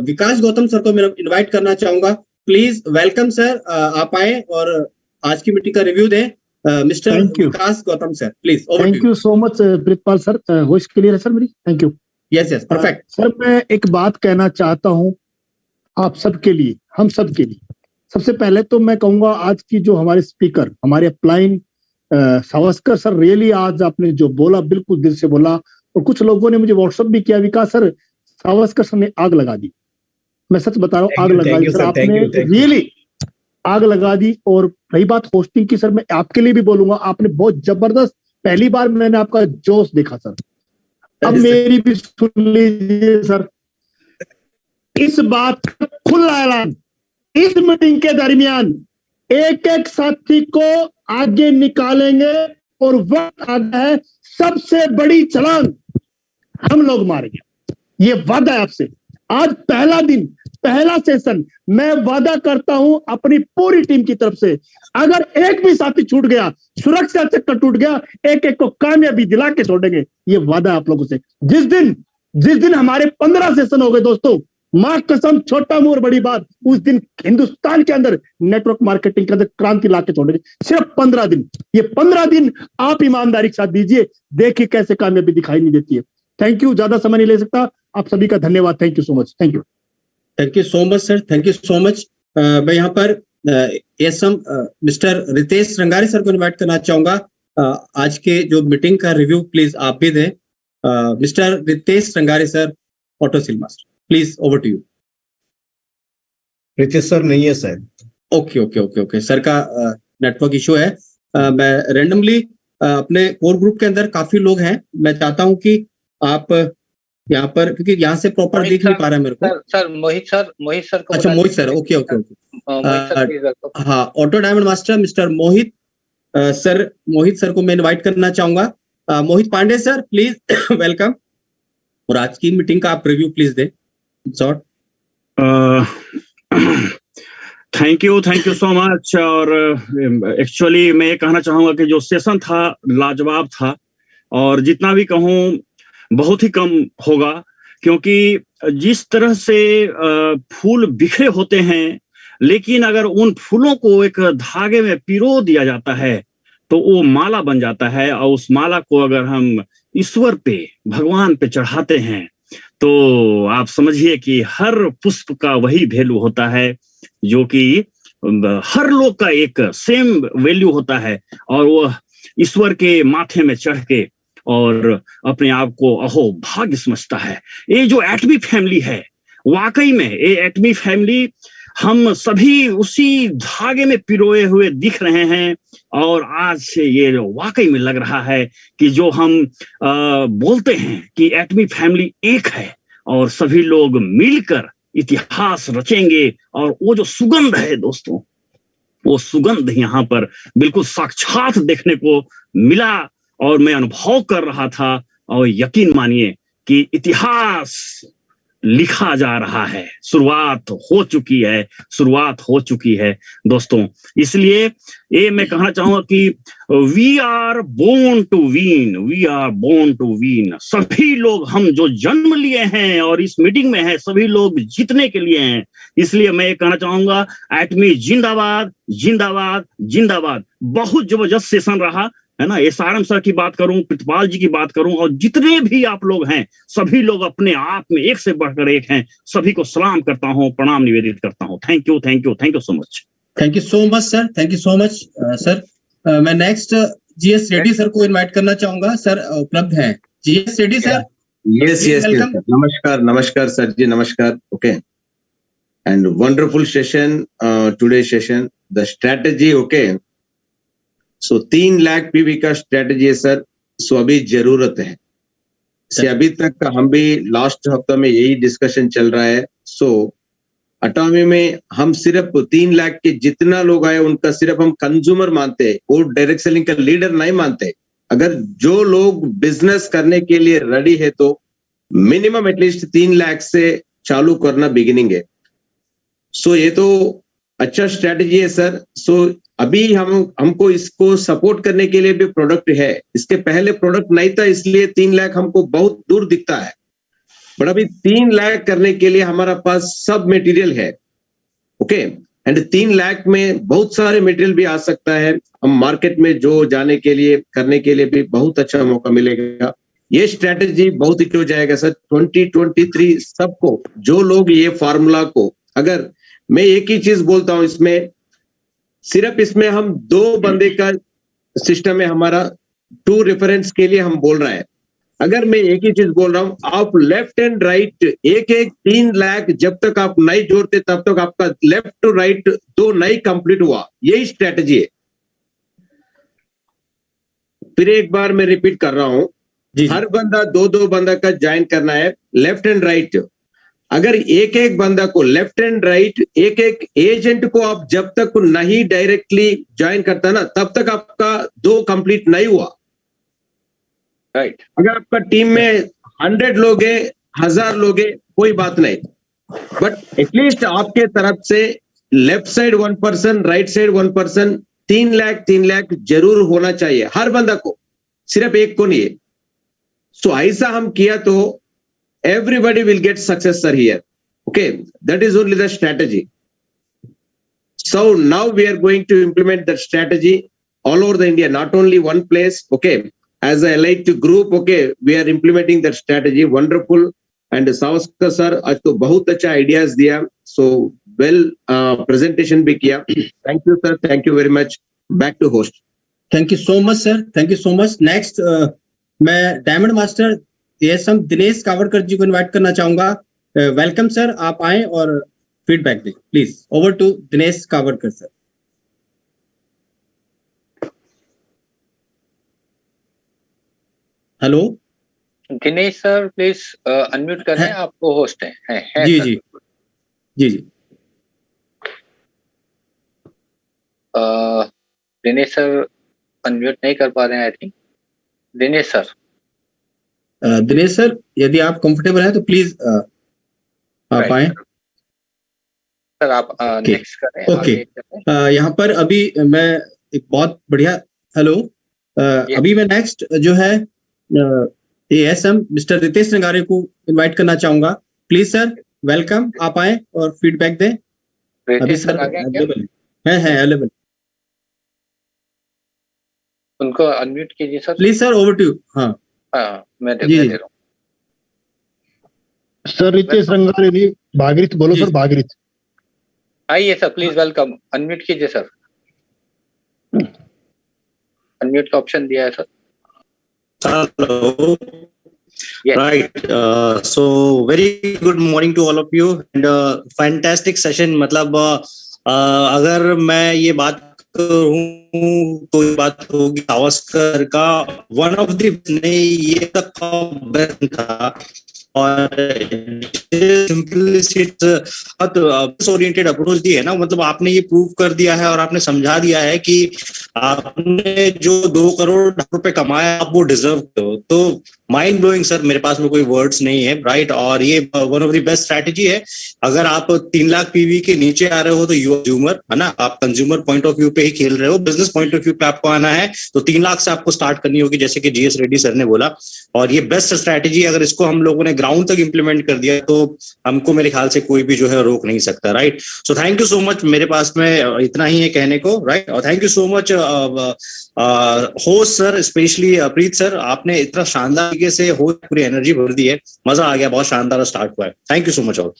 विकास गौतम सर को मैं इनवाइट करना चाहूंगा। प्लीज वेलकम सर, आप आए और आज की मीटिंग का रिव्यू दें। Mister Vikas Gautam sir please. Thank you so much Pritpal sir, voice clear है सर मेरी? Thank you. Yes yes, perfect sir. मैं एक बात कहना चाहता हूं आप सबके लिए, हम सब के लिए। सबसे पहले तो मैं कहूंगा आज की जो हमारे स्पीकर, हमारे अपलाइन सावस्कर सर, रियली आज आपने जो बोला बिल्कुल दिल से बोला। और कुछ लोगों ने मुझे व्हाट्सएप भी किया, विकास सर सावस्कर सर ने आग लगा दी। मैं सच बता रहा हूँ, आग लगा दी सर आपने, रियली आग लगा दी। और रही बात होस्टिंग की, सर मैं आपके लिए भी बोलूंगा, आपने बहुत जबरदस्त, पहली बार मैंने आपका जोश देखा सर। अब मेरी भी सुन लीजिए सर, इस बात का खुला ऐलान, इस मीटिंग के दरमियान एक एक साथी को आगे निकालेंगे और वक्त आ गया है सबसे बड़ी छलांग हम लोग मारेंगे। ये वादा है आपसे। आज पहला दिन, पहला सेशन, मैं वादा करता हूं अपनी पूरी टीम की तरफ से, अगर एक भी साथी छूट गया, सुरक्षा चक्कर टूट गया, एक एक को कामयाबी दिला के छोड़ेंगे। ये वादा आप लोगों से। जिस दिन हमारे 15 सेशन हो गए दोस्तों, मां कसम, छोटा मुंह और बड़ी बात, उस दिन हिंदुस्तान के अंदर नेटवर्क मार्केटिंग के अंदर क्रांति ला के छोड़ेंगे। सिर्फ 15 दिन, ये 15 दिन आप ईमानदारी के साथ दीजिए, देखिए कैसे कामयाबी दिखाई नहीं देती है। थैंक यू, ज्यादा समय नहीं ले सकता, आप सभी का धन्यवाद। Thank you so much. Thank you. Thank you so much sir, thank you so much. मैं यहाँ पर SM mister Ritesh Rangari sir को इनवाइट करना चाहूंगा। आज के जो मीटिंग का रिव्यू प्लीज आप भी दें। Mister Ritesh Rangari sir, auto seal master, please over to you. Ritesh sir नहीं है शायद। ओके सर का नेटवर्क इशू है। मैं रेंडमली अपने कोर ग्रुप के अंदर काफी लोग हैं, मैं चाहता हूं कि आप यहाँ पर, क्योंकि यहाँ से प्रॉपर दिख नहीं पा रहा है मेरे को। सर मोहित सर को। अच्छा मोहित सर, ओके। हाँ, ऑटो डायमंड मास्टर मिस्टर मोहित सर, मोहित सर को मैं इनवाइट करना चाहूंगा। मोहित पांडे सर प्लीज वेलकम, और आज की मीटिंग का आप रिव्यू प्लीज दें short. Thank you so much. और एक्चुअली मैं ये कहना चाहूंगा कि जो सेशन था लाजवाब था, और जितना भी कहूँ बहुत ही कम होगा, क्योंकि जिस तरह से फूल बिखरे होते हैं, लेकिन अगर उन फूलों को एक धागे में पिरो दिया जाता है तो वो माला बन जाता है, और उस माला को अगर हम ईश्वर पे, भगवान पे चढ़ाते हैं तो आप समझिए कि हर पुष्प का वही वैल्यू होता है, जो कि हर लोग का एक सेम वैल्यू होता है, और वो ईश्वर के माथे में चढ़ के और अपने आप को अहो भाग्य समझता है। ये जो एटमी फैमिली है, वाकई में ये एटमी फैमिली हम सभी उसी धागे में पिरोए हुए दिख रहे हैं, और आज से ये वाकई में लग रहा है कि जो हम बोलते हैं कि एटमी फैमिली एक है, और सभी लोग मिलकर इतिहास रचेंगे। और वो जो सुगंध है दोस्तों, वो सुगंध यहाँ पर बिल्कुल साक्षात देखने को मिला, और मैं अनुभव कर रहा था, और यकीन मानिए कि इतिहास लिखा जा रहा है, शुरुआत हो चुकी है दोस्तों। इसलिए ये मैं कहना चाहूंगा कि we are born to win. सभी लोग हम जो जन्म लिए हैं और इस मीटिंग में हैं, सभी लोग जीतने के लिए हैं। इसलिए मैं ये कहना चाहूंगा, एटमी जिंदाबाद जिंदाबाद जिंदाबाद। बहुत जबरदस्त सेशन रहा है ना। एसआरएम सर की बात करूं, प्रतिपाल जी की बात करूं, और जितने भी आप लोग हैं, सभी लोग अपने आप में एक से बढ़कर एक हैं। सभी को सलाम करता हूं, प्रणाम निवेदित करता हूं। Thank you so much. Thank you so much sir, thank you so much sir. मैं नेक्स्ट जीएस रेड्डी सर को इनवाइट करना चाहूंगा। सर उपलब्ध हैं जीएस रेड्डी सर? यस नमस्कार सर जी, नमस्कार। Okay, and wonderful session today session, the strategy. Okay, so 3 lakh PV का स्ट्रेटजी है सर। सो अभी जरूरत है से, अभी तक हम भी लास्ट हफ्ता में यही डिस्कशन चल रहा है। सो अटॉमी में हम सिर्फ 3 लाख के जितना लोग आए उनका सिर्फ हम कंज्यूमर मानते हैं, वो डायरेक्ट सेलिंग का लीडर नहीं मानते। अगर जो लोग बिजनेस करने के लिए रेडी है तो मिनिमम एटलीस्ट 3 लाख से चालू करना बिगिनिंग है। सो ये तो अच्छा स्ट्रेटजी है सर। सो अभी हमको इसको सपोर्ट करने के लिए भी प्रोडक्ट है। इसके पहले प्रोडक्ट नहीं था, इसलिए 3 लाख हमको बहुत दूर दिखता है, बट अभी 3 लाख करने के लिए हमारा पास सब मटेरियल है। ओके, एंड 3 लाख में बहुत सारे मटेरियल भी आ सकता है। हम मार्केट में जो जाने के लिए, करने के लिए भी बहुत अच्छा मौका मिलेगा। ये स्ट्रेटजी बहुत हिट हो जाएगा सर 2023 सबको। जो लोग ये फार्मूला को, अगर मैं एक ही चीज बोलता हूं, इसमें सिर्फ इसमें हम 2 बंदे का सिस्टम है हमारा, 2 रेफरेंस के लिए हम बोल रहे हैं। अगर मैं एक ही चीज बोल रहा हूं, आप लेफ्ट एंड राइट एक 3 लाख जब तक आप नहीं जोड़ते तब तक आपका लेफ्ट टू राइट 2 नहीं कंप्लीट हुआ। यही स्ट्रेटजी है। फिर एक बार मैं रिपीट कर रहा हूं, हर बंदा 2 बंदा का ज्वाइन करना है, लेफ्ट एंड राइट। अगर एक बंदा को लेफ्ट एंड राइट, एक एजेंट को आप जब तक नहीं डायरेक्टली ज्वाइन करता ना, तब तक आपका 2 कंप्लीट नहीं हुआ। राइट, अगर आपका टीम में 100 लोग हैं, 1000 लोग हैं, कोई बात नहीं, बट एटलीस्ट आपके तरफ से left side 1 person, right side 1 person, 3 lakh जरूर होना चाहिए हर बंदा को, सिर्फ एक को नहीं है। सो ऐसा हम किया तो everybody will get success sir here. Okay, that is only the strategy. So now we are going to implement that strategy all over the India, not only one place. Okay, as a elite group, okay, we are implementing that strategy. Wonderful. And Savaskar sir, आज तो बहुत अच्छा ideas दिया. So वेल प्रेजेंटेशन भी किया. Thank you sir, thank you very much. Back to host. Thank you so much sir, thank you so much. Next मैं diamond master ASM Dinesh Kawadkar ji को इनवाइट करना चाहूंगा. वेलकम सर, आप आए और फीडबैक दें please. Over to Dinesh Kawadkar sir. Hello Dinesh sir, please unmute करें. आपको होस्ट है जी सर. जी जी जी. दिनेश सर अनम्यूट नहीं कर पा रहे हैं I think. Dinesh sir. Dinesh sir, यदि आप कंफर्टेबल हैं तो प्लीज आप आए सर. आप नेक्स्ट करें. ओके. यहाँ पर अभी मैं एक बहुत बढ़िया हेलो अभी मैं नेक्स्ट जो है एएसएम मिस्टर रितेश नगारे को इनवाइट करना चाहूंगा. प्लीज सर, वेलकम, आप आए और फीडबैक दें. अभी सर अवेलेबल है अवेलेबल. उनको अनम्यूट कीजिए sir. Please sir, over to you. हाँ मैं दे रहा हूँ सर. रितेश रंगारे नहीं, भागीरथ बोलो सर. भागीरथ आइए सर, प्लीज वेलकम. अनम्यूट कीजिए सर. अनम्यूट का ऑप्शन दिया है sir. Hello. Yes. Right. So very good morning to all of you and fantastic session. मतलब अगर मैं ये बात करूँ तो ये बात होगी सावस्कर का वन ऑफ द नहीं ये तक का बेस्ट था. और ओरिएंटेड अप्रोच दी है ना, मतलब आपने ये प्रूव कर दिया है और आपने समझा दिया है कि आपने जो 2 करोड़ रुपए कमाया आप वो डिजर्व करो. तो माइंड ब्लोइंग सर, मेरे पास में कोई वर्ड्स नहीं है. राइट. और ये one of the best strategy है. अगर आप 3 लाख पीवी के नीचे आ रहे हो तो यू आर कंज्यूमर, है ना. आप कंज्यूमर पॉइंट ऑफ व्यू पे ही खेल रहे हो. बिजनेस पॉइंट ऑफ व्यू पे आपको आना है तो 3 लाख से आपको स्टार्ट करनी होगी, जैसे कि जीएस रेड्डी सर ने बोला. और ये बेस्ट स्ट्रैटेजी, अगर इसको हम लोगों ने ग्राउंड तक इंप्लीमेंट कर दिया तो हमको मेरे ख्याल से कोई भी जो है रोक नहीं सकता. Right. So thank you so much. मेरे पास में इतना ही है कहने को. राइट. और thank you so much host sir, specially Preet sir. आपने इतना शानदार तरीके से होस्ट पूरी एनर्जी भर दी है. मजा आ गया. बहुत शानदार स्टार्ट हुआ है. Thank you so much all.